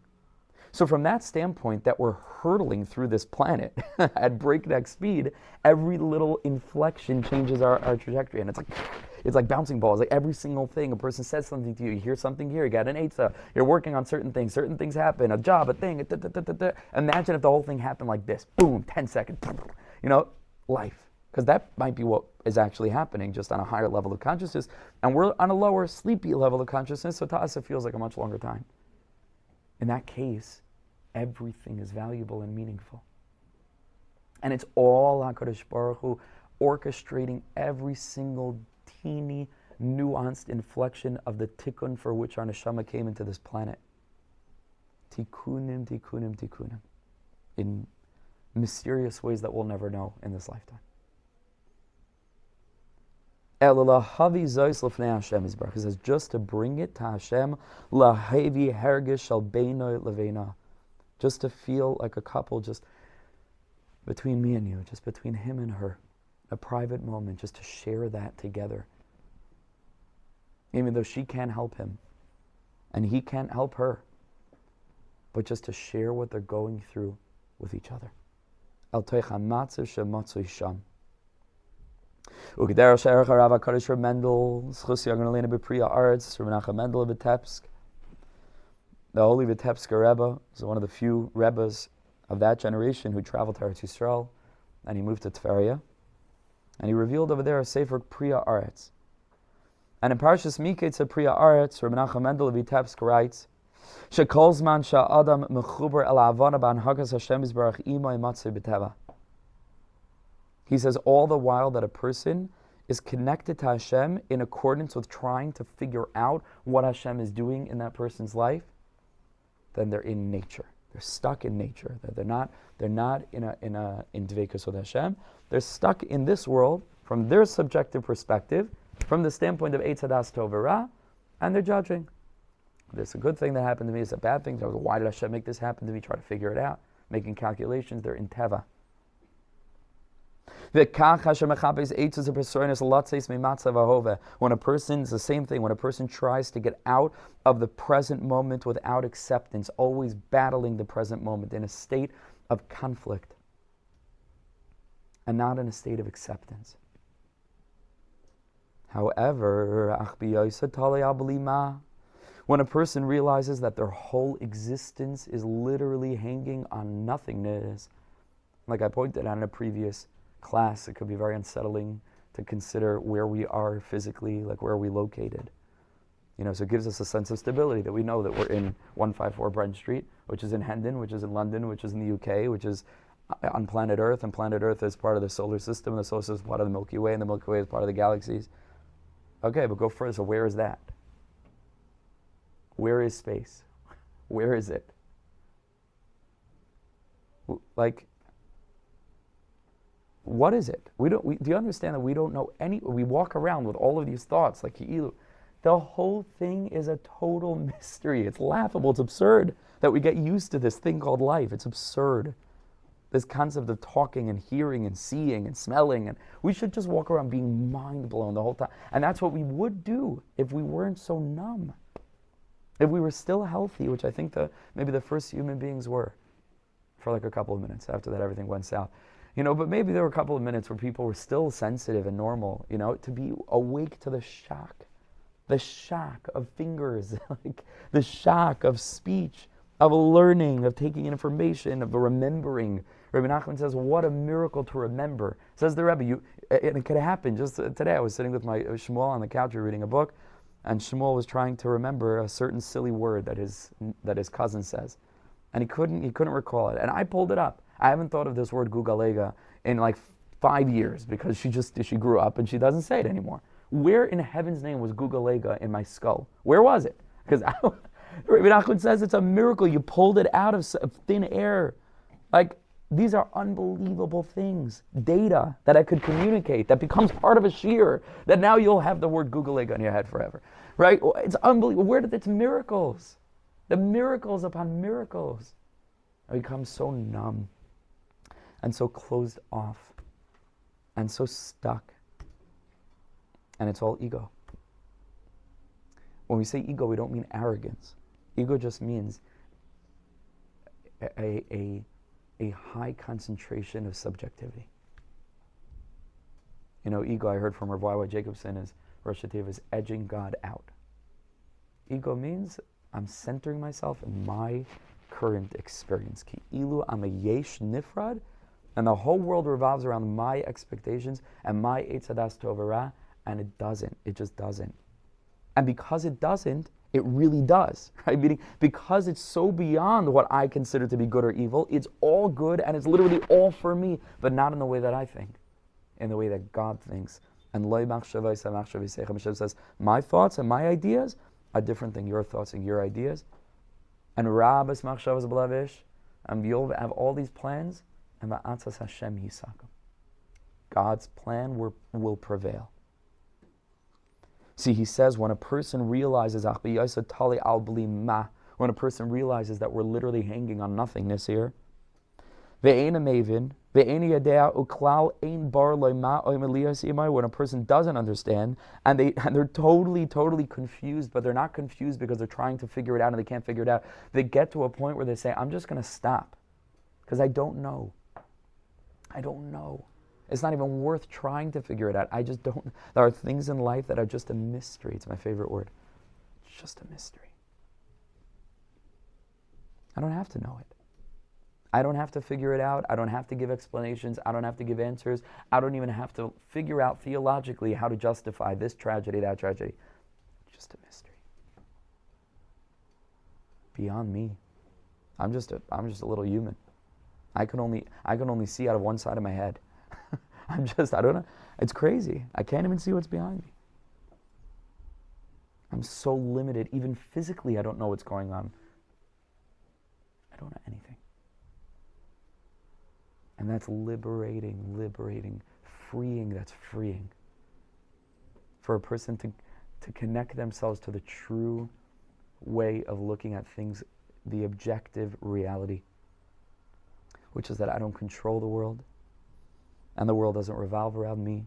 Speaker 1: So from that standpoint, that we're hurtling through this planet at breakneck speed, every little inflection changes our trajectory. And it's like bouncing balls. Like every single thing, a person says something to you, you hear something here, you got an eitzah, you're working on certain things happen, a job, a thing, Imagine if the whole thing happened like this. Boom, 10 seconds. Life. Because that might be what is actually happening, just on a higher level of consciousness. And we're on a lower, sleepy level of consciousness, so to us it feels like a much longer time. In that case, everything is valuable and meaningful. And it's all HaKadosh Baruch Hu orchestrating every single teeny, nuanced inflection of the tikkun for which our neshama came into this planet. Tikkunim, tikkunim, tikkunim. In mysterious ways that we'll never know in this lifetime. It says just to bring it to Hashem, lahevi hergish shel beino leveina, just to feel like a couple, just between me and you, just between him and her, a private moment, just to share that together. Even though she can't help him, and he can't help her, but just to share what they're going through with each other. El toich hamatzav shematzui sham. Ugdar Sherach Rav HaKadosh Mendel, Schus Yaganalina Bepriya Arts, Rabbi Mendel of Vitebsk. The holy Vitebsk Rebbe is one of the few Rebbes of that generation who traveled to Eretz Yisrael, and he moved to Tveria, and he revealed over there a sefer Priya Arts. And in Parshas Miketz Priya Arts, Rabbi Mendel of Vitebsk writes, Shekol zman sha'adam mechuber el havana b'anhagas Hashem yisbarach imay matzeh b'teva. He says all the while that a person is connected to Hashem in accordance with trying to figure out what Hashem is doing in that person's life, then they're in nature. They're stuck in nature. They're not in dveikus with Hashem. They're stuck in this world from their subjective perspective, from the standpoint of eitz hadas tov v'ra, and they're judging. This is a good thing that happened to me. It's a bad thing. Why did Hashem make this happen to me? Try to figure it out. Making calculations. They're in teva. When a person, it's the same thing, when a person tries to get out of the present moment without acceptance, always battling the present moment in a state of conflict and not in a state of acceptance. However, when a person realizes that their whole existence is literally hanging on nothingness, like I pointed out in a previous class, it could be very unsettling to consider where we are physically, like where are we located. So it gives us a sense of stability that we know that we're in 154 Brent Street, which is in Hendon, which is in London, which is in the UK, which is on planet Earth, and planet Earth is part of the solar system, and the solar system is part of the Milky Way, and the Milky Way is part of the galaxies. Okay, but go further. So where is that? Where is space? Where is it? What is it? Do you understand that we don't know we walk around with all of these thoughts like Yi'ilu. The whole thing is a total mystery. It's laughable. It's absurd that we get used to this thing called life. It's absurd. This concept of talking and hearing and seeing and smelling, and we should just walk around being mind blown the whole time. And that's what we would do if we weren't so numb. If we were still healthy, which I think maybe the first human beings were, for like a couple of minutes. After that, everything went south. But maybe there were a couple of minutes where people were still sensitive and normal, to be awake to the shock of fingers, like the shock of speech, of learning, of taking in information, of remembering. Rabbi Nachman says, what a miracle to remember. Says the Rebbe, and it could happen. Just today I was sitting with my Shmuel on the couch, reading a book, and Shmuel was trying to remember a certain silly word that his cousin says. And he couldn't recall it. And I pulled it up. I haven't thought of this word gugalega in like 5 years because she grew up and she doesn't say it anymore. Where in heaven's name was gugalega in my skull? Where was it? Because Rabbi Nachman says it's a miracle. You pulled it out of thin air. Like, these are unbelievable things. Data that I could communicate, that becomes part of a shiur, that now you'll have the word gugalega in your head forever. Right? It's unbelievable. Where did it's miracles? The miracles upon miracles. I become so numb and so closed off and so stuck. And it's all ego. When we say ego, we don't mean arrogance. Ego just means a high concentration of subjectivity. You know, ego, I heard from Rav Y. Jacobson, is Rosh Hashanah, is edging God out. Ego means I'm centering myself in my current experience. Ki ilu am a yesh nifrad, and the whole world revolves around my expectations and my eitz hadas tov v'ra, and it doesn't. It just doesn't. And because it doesn't, it really does, right? Meaning, because it's so beyond what I consider to be good or evil, it's all good and it's literally all for me, but not in the way that I think, in the way that God thinks. And Hashem says, my thoughts and my ideas are different than your thoughts and your ideas. And Rabbas machshavas b'lavish, and you'll have all these plans, and va'atzas Hashem yisakum. God's plan will prevail. See, he says when a person realizes, when a person realizes that we're literally hanging on nothingness here, when a person doesn't understand, and they're totally confused, but they're not confused because they're trying to figure it out and they can't figure it out. They get to a point where they say, I'm just going to stop because I don't know. I don't know. It's not even worth trying to figure it out. I just don't. There are things in life that are just a mystery. It's my favorite word. It's just a mystery. I don't have to know it. I don't have to figure it out. I don't have to give explanations. I don't have to give answers. I don't even have to figure out theologically how to justify this tragedy, that tragedy. It's just a mystery. Beyond me. I'm just a little human. I can only see out of one side of my head. I don't know. It's crazy. I can't even see what's behind me. I'm so limited. Even physically, I don't know what's going on. I don't know anything. And that's liberating, freeing, that's freeing. For a person to connect themselves to the true way of looking at things, the objective reality, which is that I don't control the world, and the world doesn't revolve around me,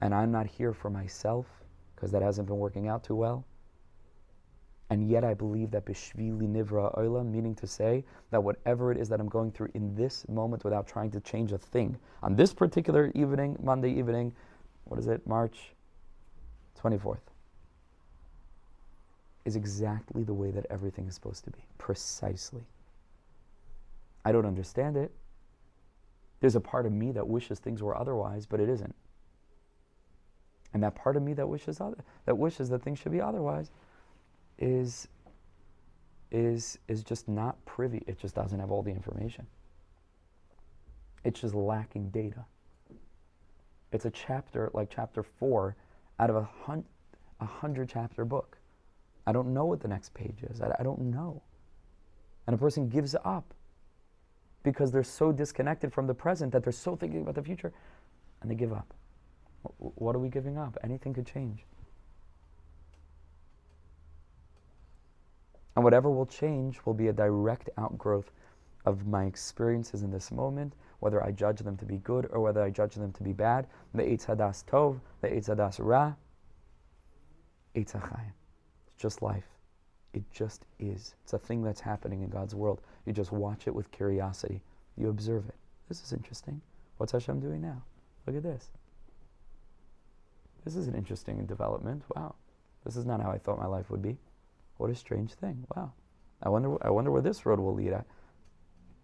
Speaker 1: and I'm not here for myself, because that hasn't been working out too well. And yet I believe that b'shvili nivra olam, meaning to say that whatever it is that I'm going through in this moment without trying to change a thing, on this particular evening, Monday evening, March 24th, is exactly the way that everything is supposed to be, precisely. I don't understand it. There's a part of me that wishes things were otherwise, but it isn't. And that part of me that wishes that things should be otherwise is just not privy. It just doesn't have all the information. It's just lacking data. It's a chapter, like chapter 4, out of a 100-chapter book. I don't know what the next page is. I don't know. And a person gives up because they're so disconnected from the present that they're so thinking about the future, and they give up. What are we giving up? Anything could change. And whatever will change will be a direct outgrowth of my experiences in this moment, whether I judge them to be good or whether I judge them to be bad. The eitz hadas tov, the eitz hadas ra, eitz hachayim. It's just life. It just is. It's a thing that's happening in God's world. You just watch it with curiosity. You observe it. This is interesting. What's Hashem doing now? Look at this. This is an interesting development. Wow. This is not how I thought my life would be. What a strange thing. Wow. I wonder where this road will lead. I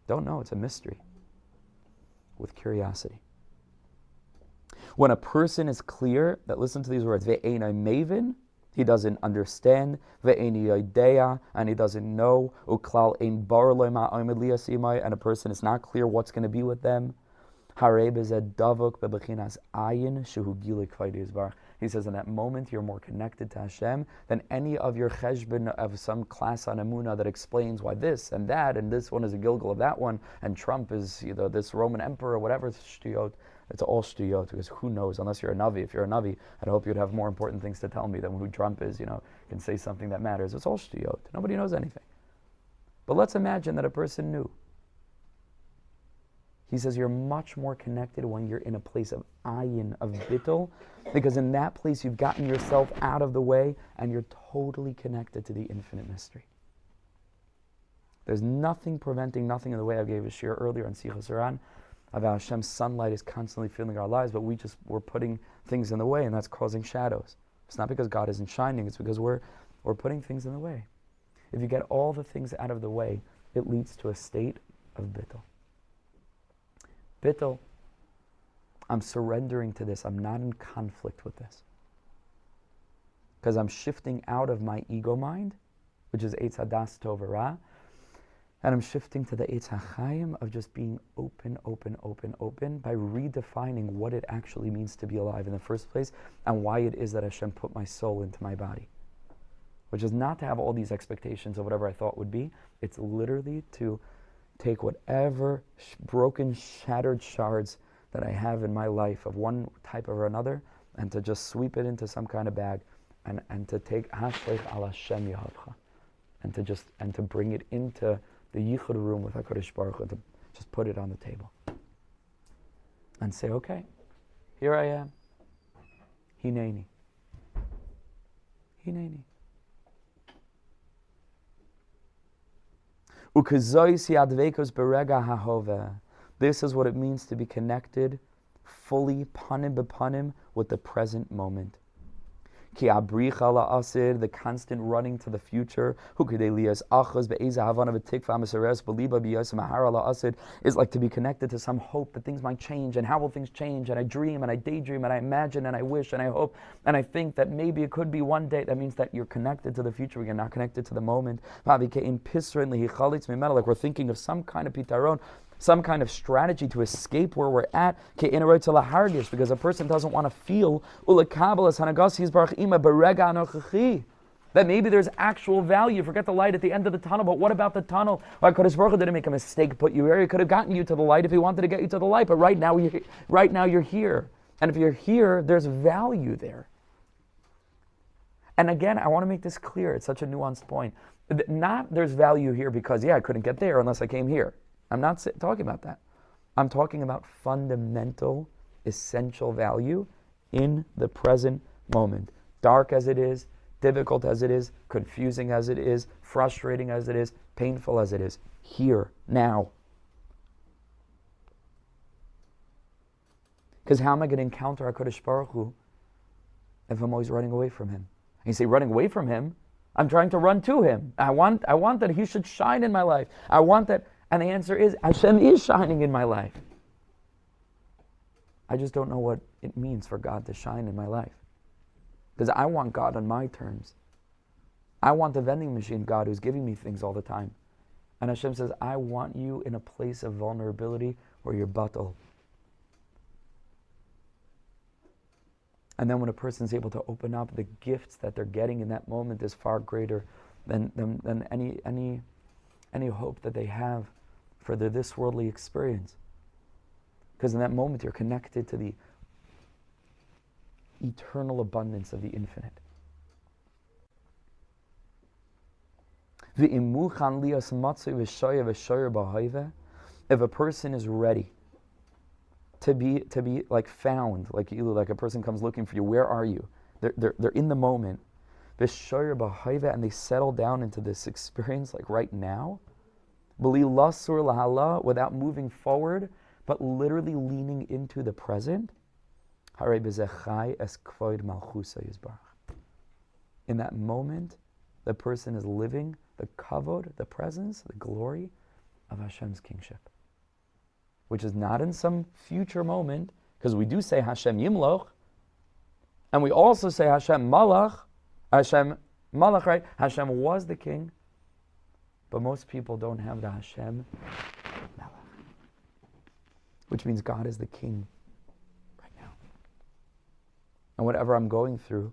Speaker 1: don't know. It's a mystery. With curiosity. When a person is clear, that listen to these words, ve'enai maven, he doesn't understand, ve'eni yodeya, and he doesn't know, uklal ein bar lo ma'omed lias imai, and a person is not clear what's going to be with them. Harei bezeh davok bebechinas ayin shehu gilik kavod yisbarach. He says in that moment you're more connected to Hashem than any of your cheshbon of some class on emunah that explains why this and that, and this one is a gilgal of that one, and Trump is this Roman emperor or whatever. It's shtuyot. It's all shtuyot, because who knows, unless you're a Navi. If you're a Navi, I'd hope you'd have more important things to tell me than who Trump is, can say something that matters. It's all shtuyot. Nobody knows anything. But let's imagine that a person knew. He says you're much more connected when you're in a place of ayin, of bittul, because in that place you've gotten yourself out of the way and you're totally connected to the infinite mystery. There's nothing preventing, nothing in the way. I gave a shiur earlier on Sichos Haran about Hashem's sunlight is constantly filling our lives, but we're putting things in the way, and that's causing shadows. It's not because God isn't shining, it's because we're putting things in the way. If you get all the things out of the way, it leads to a state of bittul. Bittul, I'm surrendering to this. I'm not in conflict with this. Because I'm shifting out of my ego mind, which is Eitz Hadas Tov Ra, and I'm shifting to the Eitz HaChaim of just being open by redefining what it actually means to be alive in the first place and why it is that Hashem put my soul into my body. Which is not to have all these expectations of whatever I thought would be. It's literally to take whatever broken, shattered shards that I have in my life of one type or another, and to just sweep it into some kind of bag, and to take Hashlech al Hashem Yahavcha, and to bring it into the Yichud room with HaKadosh Baruch Hu, to just put it on the table, and say, okay, here I am, Hineni. This is what it means to be connected fully, panim b'panim, with the present moment. The constant running to the future is like to be connected to some hope that things might change, and how will things change, and I dream and I daydream and I imagine and I wish and I hope and I think that maybe it could be one day. That means that you're connected to the future, you're not connected to the moment. Like we're thinking of some kind of pitaron, some kind of strategy to escape where we're at, because a person doesn't want to feel that maybe there's actual value. Forget the light at the end of the tunnel, but what about the tunnel? Well, HaKadosh Baruch Hu didn't make a mistake, put you here. He could have gotten you to the light if he wanted to get you to the light, but right now you're here. And if you're here, there's value there. And again, I want to make this clear. It's such a nuanced point. Not there's value here because, I couldn't get there unless I came here. I'm not talking about that. I'm talking about fundamental, essential value in the present moment. Dark as it is, difficult as it is, confusing as it is, frustrating as it is, painful as it is. Here, now. Because how am I going to encounter HaKadosh Baruch Hu if I'm always running away from Him? And you say, running away from Him? I'm trying to run to Him. I want that He should shine in my life. I want that. And the answer is, Hashem is shining in my life. I just don't know what it means for God to shine in my life. Because I want God on my terms. I want the vending machine God who's giving me things all the time. And Hashem says, I want you in a place of vulnerability where you're batal. And then when a person's able to open up, the gifts that they're getting in that moment is far greater than any hope that they have for this worldly experience. Because in that moment you're connected to the eternal abundance of the infinite. If a person is ready to be like found, like a person comes looking for you, where are you? They're in the moment. And they settle down into this experience like right now, without moving forward, but literally leaning into the present. In that moment, the person is living the the kavod, the presence, the glory of Hashem's kingship. Which is not in some future moment, because we do say Hashem Yimloch, and we also say Hashem Malach, right? Hashem was the king, but most people don't have the Hashem Malach, which means God is the king right now. And whatever I'm going through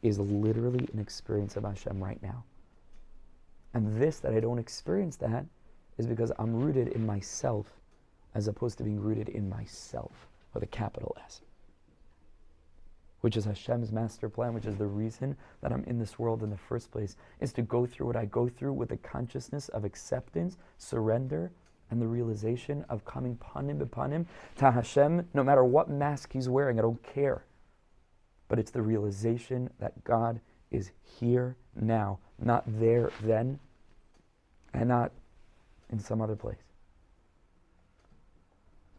Speaker 1: is literally an experience of Hashem right now. And this, that I don't experience that, is because I'm rooted in myself as opposed to being rooted in myself, with a capital S. Which is Hashem's master plan, which is the reason that I'm in this world in the first place, is to go through what I go through with the consciousness of acceptance, surrender, and the realization of coming panim b'panim to Hashem, no matter what mask He's wearing, I don't care. But it's the realization that God is here now, not there then, and not in some other place.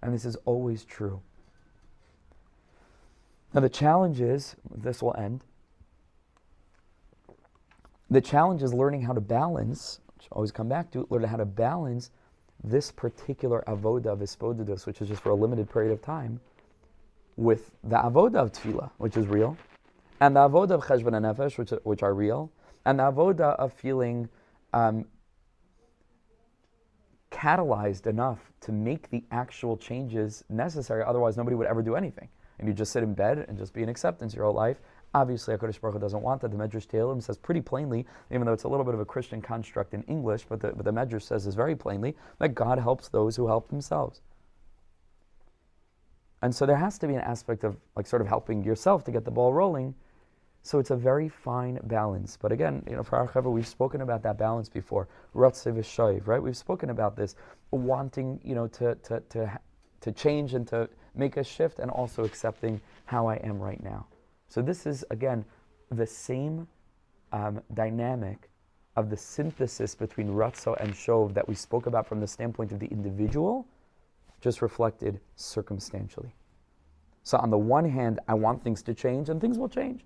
Speaker 1: And this is always true. Now the challenge is, this will end, the challenge is learning how to balance, which I always come back to, learning how to balance this particular avodah of hisbodedus, which is just for a limited period of time, with the avodah of tefillah, which is real, and the avodah of cheshbon hanefesh, which are real, and the avodah of feeling catalyzed enough to make the actual changes necessary. Otherwise, nobody would ever do anything. And you just sit in bed and just be in acceptance your whole life. Obviously, HaKadosh Baruch Hu doesn't want that. The Medrash Tehillim says pretty plainly, even though it's a little bit of a Christian construct in English, but the Medrash says this very plainly, that God helps those who help themselves. And so there has to be an aspect of like sort of helping yourself to get the ball rolling. So it's a very fine balance. But again, for our Chaver, we've spoken about that balance before. Ratzeh v'shoiv, right? We've spoken about this, wanting, to change and to make a shift, and also accepting how I am right now. So this is, again, the same dynamic of the synthesis between Ratzo and Shov that we spoke about from the standpoint of the individual, just reflected circumstantially. So on the one hand, I want things to change, and things will change.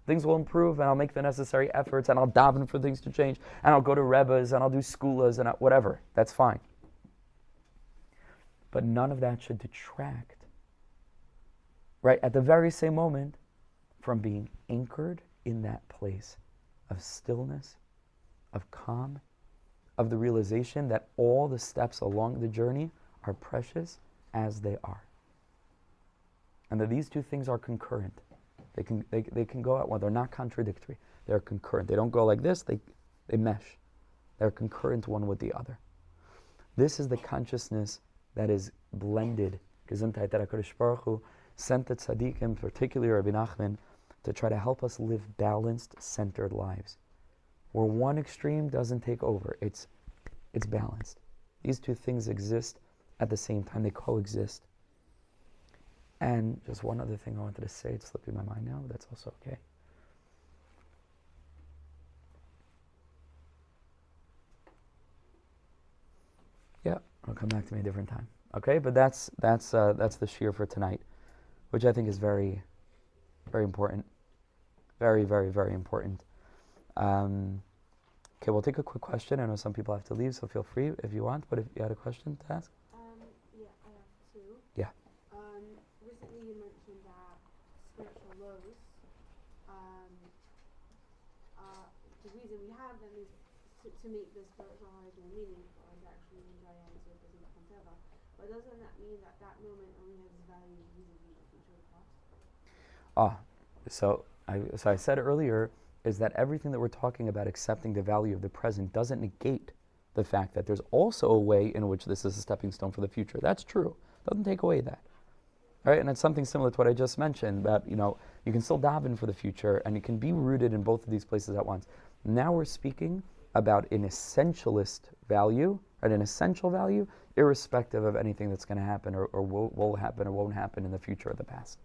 Speaker 1: Things will improve, and I'll make the necessary efforts, and I'll daven for things to change, and I'll go to Rebbes, and I'll do skulas, and whatever. That's fine. But none of that should detract, right, at the very same moment, from being anchored in that place of stillness, of calm, of the realization that all the steps along the journey are precious as they are. And that these two things are concurrent. They can go at one. They're not contradictory. They're concurrent. They don't go like this. They mesh. They're concurrent one with the other. This is the consciousness that is blended. Gesundheit that HaKadosh Baruch Hu sent the tzaddikim, particularly Rabbi Nachman, to try to help us live balanced, centered lives, where one extreme doesn't take over. It's balanced. These two things exist at the same time. They coexist. And just one other thing I wanted to say, it's slipping my mind now, but that's also okay. Yeah, it'll come back to me a different time. Okay, but that's the shiur for tonight, which I think is very, very important. Very, very, very important. Okay, we'll take a quick question. I know some people have to leave, so feel free if you want, but if you had a question to ask?
Speaker 2: Yeah, I have two.
Speaker 1: Yeah.
Speaker 2: Recently you mentioned that spiritual lows, the reason we have them is to make the spiritual highs more meaningful and to actually enjoy and so it doesn't come together. But doesn't that mean that that moment only has value vis-a-vis the future or past?
Speaker 1: So I said earlier is that everything that we're talking about, accepting the value of the present, doesn't negate the fact that there's also a way in which this is a stepping stone for the future. That's true. Doesn't take away that. All right, and it's something similar to what I just mentioned, that you can still daven for the future, and you can be rooted in both of these places at once. Now we're speaking about an essentialist value, right? An essential value, irrespective of anything that's going to happen or will happen or won't happen in the future or the past.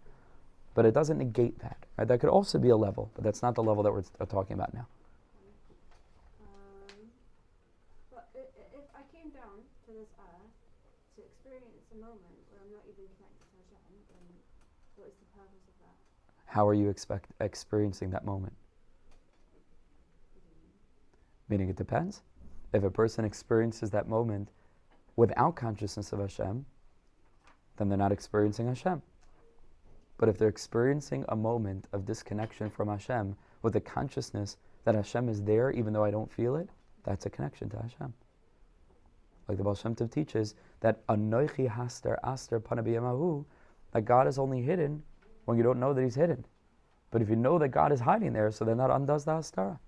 Speaker 1: But it doesn't negate that. Right? That could also be a level, but that's not the level that we're talking about now.
Speaker 2: But if I came down to this earth to experience a moment where I'm not even connected to Hashem, then what is the purpose of that?
Speaker 1: How are you experiencing that moment? Meaning it depends. If a person experiences that moment without consciousness of Hashem, then they're not experiencing Hashem. But if they're experiencing a moment of disconnection from Hashem with the consciousness that Hashem is there even though I don't feel it, that's a connection to Hashem. Like the Baal Shem Tov teaches that Anoichi Haster Aster Panabiyamahu, that God is only hidden when you don't know that He's hidden. But if you know that God is hiding there, so then that undoes the Hastara.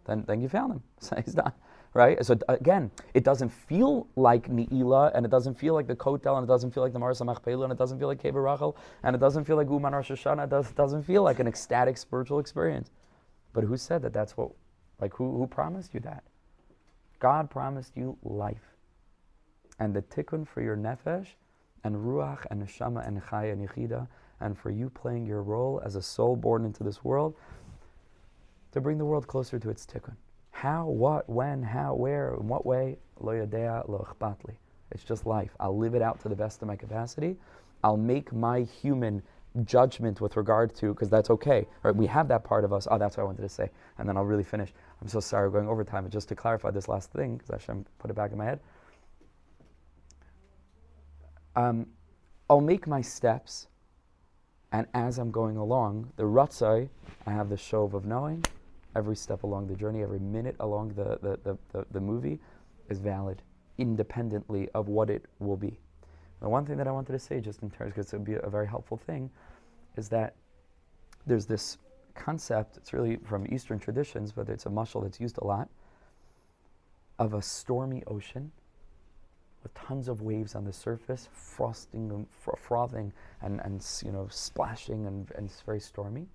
Speaker 1: Then you found Him. So He's not, right? So again, it doesn't feel like Ni'ila, and it doesn't feel like the Kotel, and it doesn't feel like the Marsa Machpelah, and it doesn't feel like Kever Rachel, and it doesn't feel like Uman Rosh Hashanah, it doesn't feel like an ecstatic spiritual experience. But who said that that's what, like who promised you that? God promised you life. And the tikkun for your nefesh, and ruach, and neshama, and chaya, and yichida, and for you playing your role as a soul born into this world, to bring the world closer to its tikkun. How, what, when, how, where, in what way? Lo yadea, lo ichbatli. It's just life. I'll live it out to the best of my capacity. I'll make my human judgment with regard to, because that's okay. Right? We have that part of us. Oh, that's what I wanted to say. And then I'll really finish. I'm so sorry we're going over time, but just to clarify this last thing, because Hashem put it back in my head. I'll make my steps, and as I'm going along, the ratzai, I have the shov of knowing. Every step along the journey, every minute along the movie is valid, independently of what it will be. The one thing that I wanted to say, just in terms, because it would be a very helpful thing, is that there's this concept, it's really from Eastern traditions, but it's a mashal that's used a lot, of a stormy ocean with tons of waves on the surface, frothing and splashing, and it's very stormy.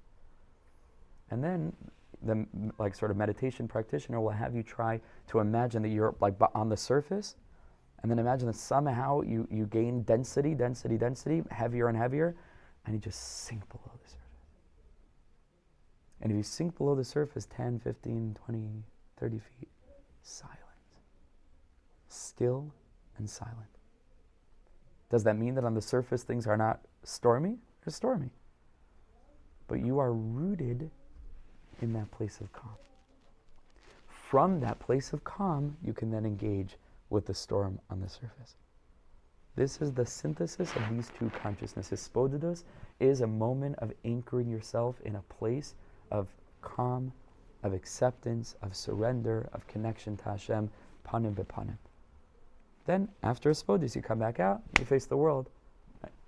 Speaker 1: And then the sort of meditation practitioner will have you try to imagine that you're like on the surface, and then imagine that somehow you gain density, heavier and heavier, and you just sink below the surface. And if you sink below the surface 10, 15, 20, 30 feet, silent. Still and silent. Does that mean that on the surface things are not stormy? They're stormy. But you are rooted in that place of calm. From that place of calm, you can then engage with the storm on the surface. This is the synthesis of these two consciousnesses. Hisbodedus is a moment of anchoring yourself in a place of calm, of acceptance, of surrender, of connection to Hashem, panim bepanim. Then, after Hisbodedus, you come back out, you face the world.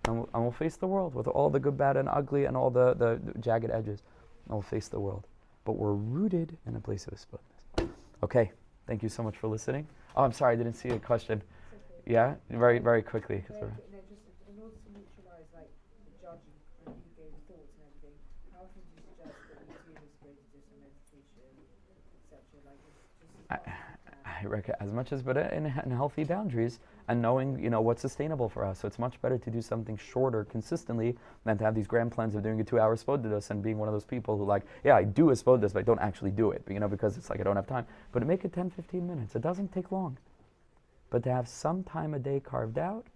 Speaker 1: And we'll face the world with all the good, bad, and ugly, and all the jagged edges. And we'll face the world. But we're rooted in a place of Hisbodedus. Okay, thank you so much for listening. Oh, I'm sorry, I didn't see a question. Okay. Yeah, very, very quickly.
Speaker 3: Just in order to neutralize like the judging and you gave the thoughts and everything, how often do you suggest that you do Hisbodedus and meditation, etc.?
Speaker 1: I reckon as much as, but in healthy boundaries, and knowing what's sustainable for us. So it's much better to do something shorter consistently than to have these grand plans of doing a 2-hour Hisbodedus and being one of those people who I do Hisbodedus, but I don't actually do it, because it's like I don't have time. But to make it 10, 15 minutes, it doesn't take long. But to have some time a day carved out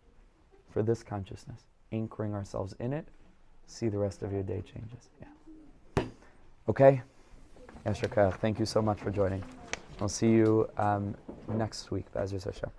Speaker 1: for this consciousness, anchoring ourselves in it, see the rest of your day changes. Yeah. Okay? Yashar Kach, thank you so much for joining. I'll see you next week, B'ezras Hashem.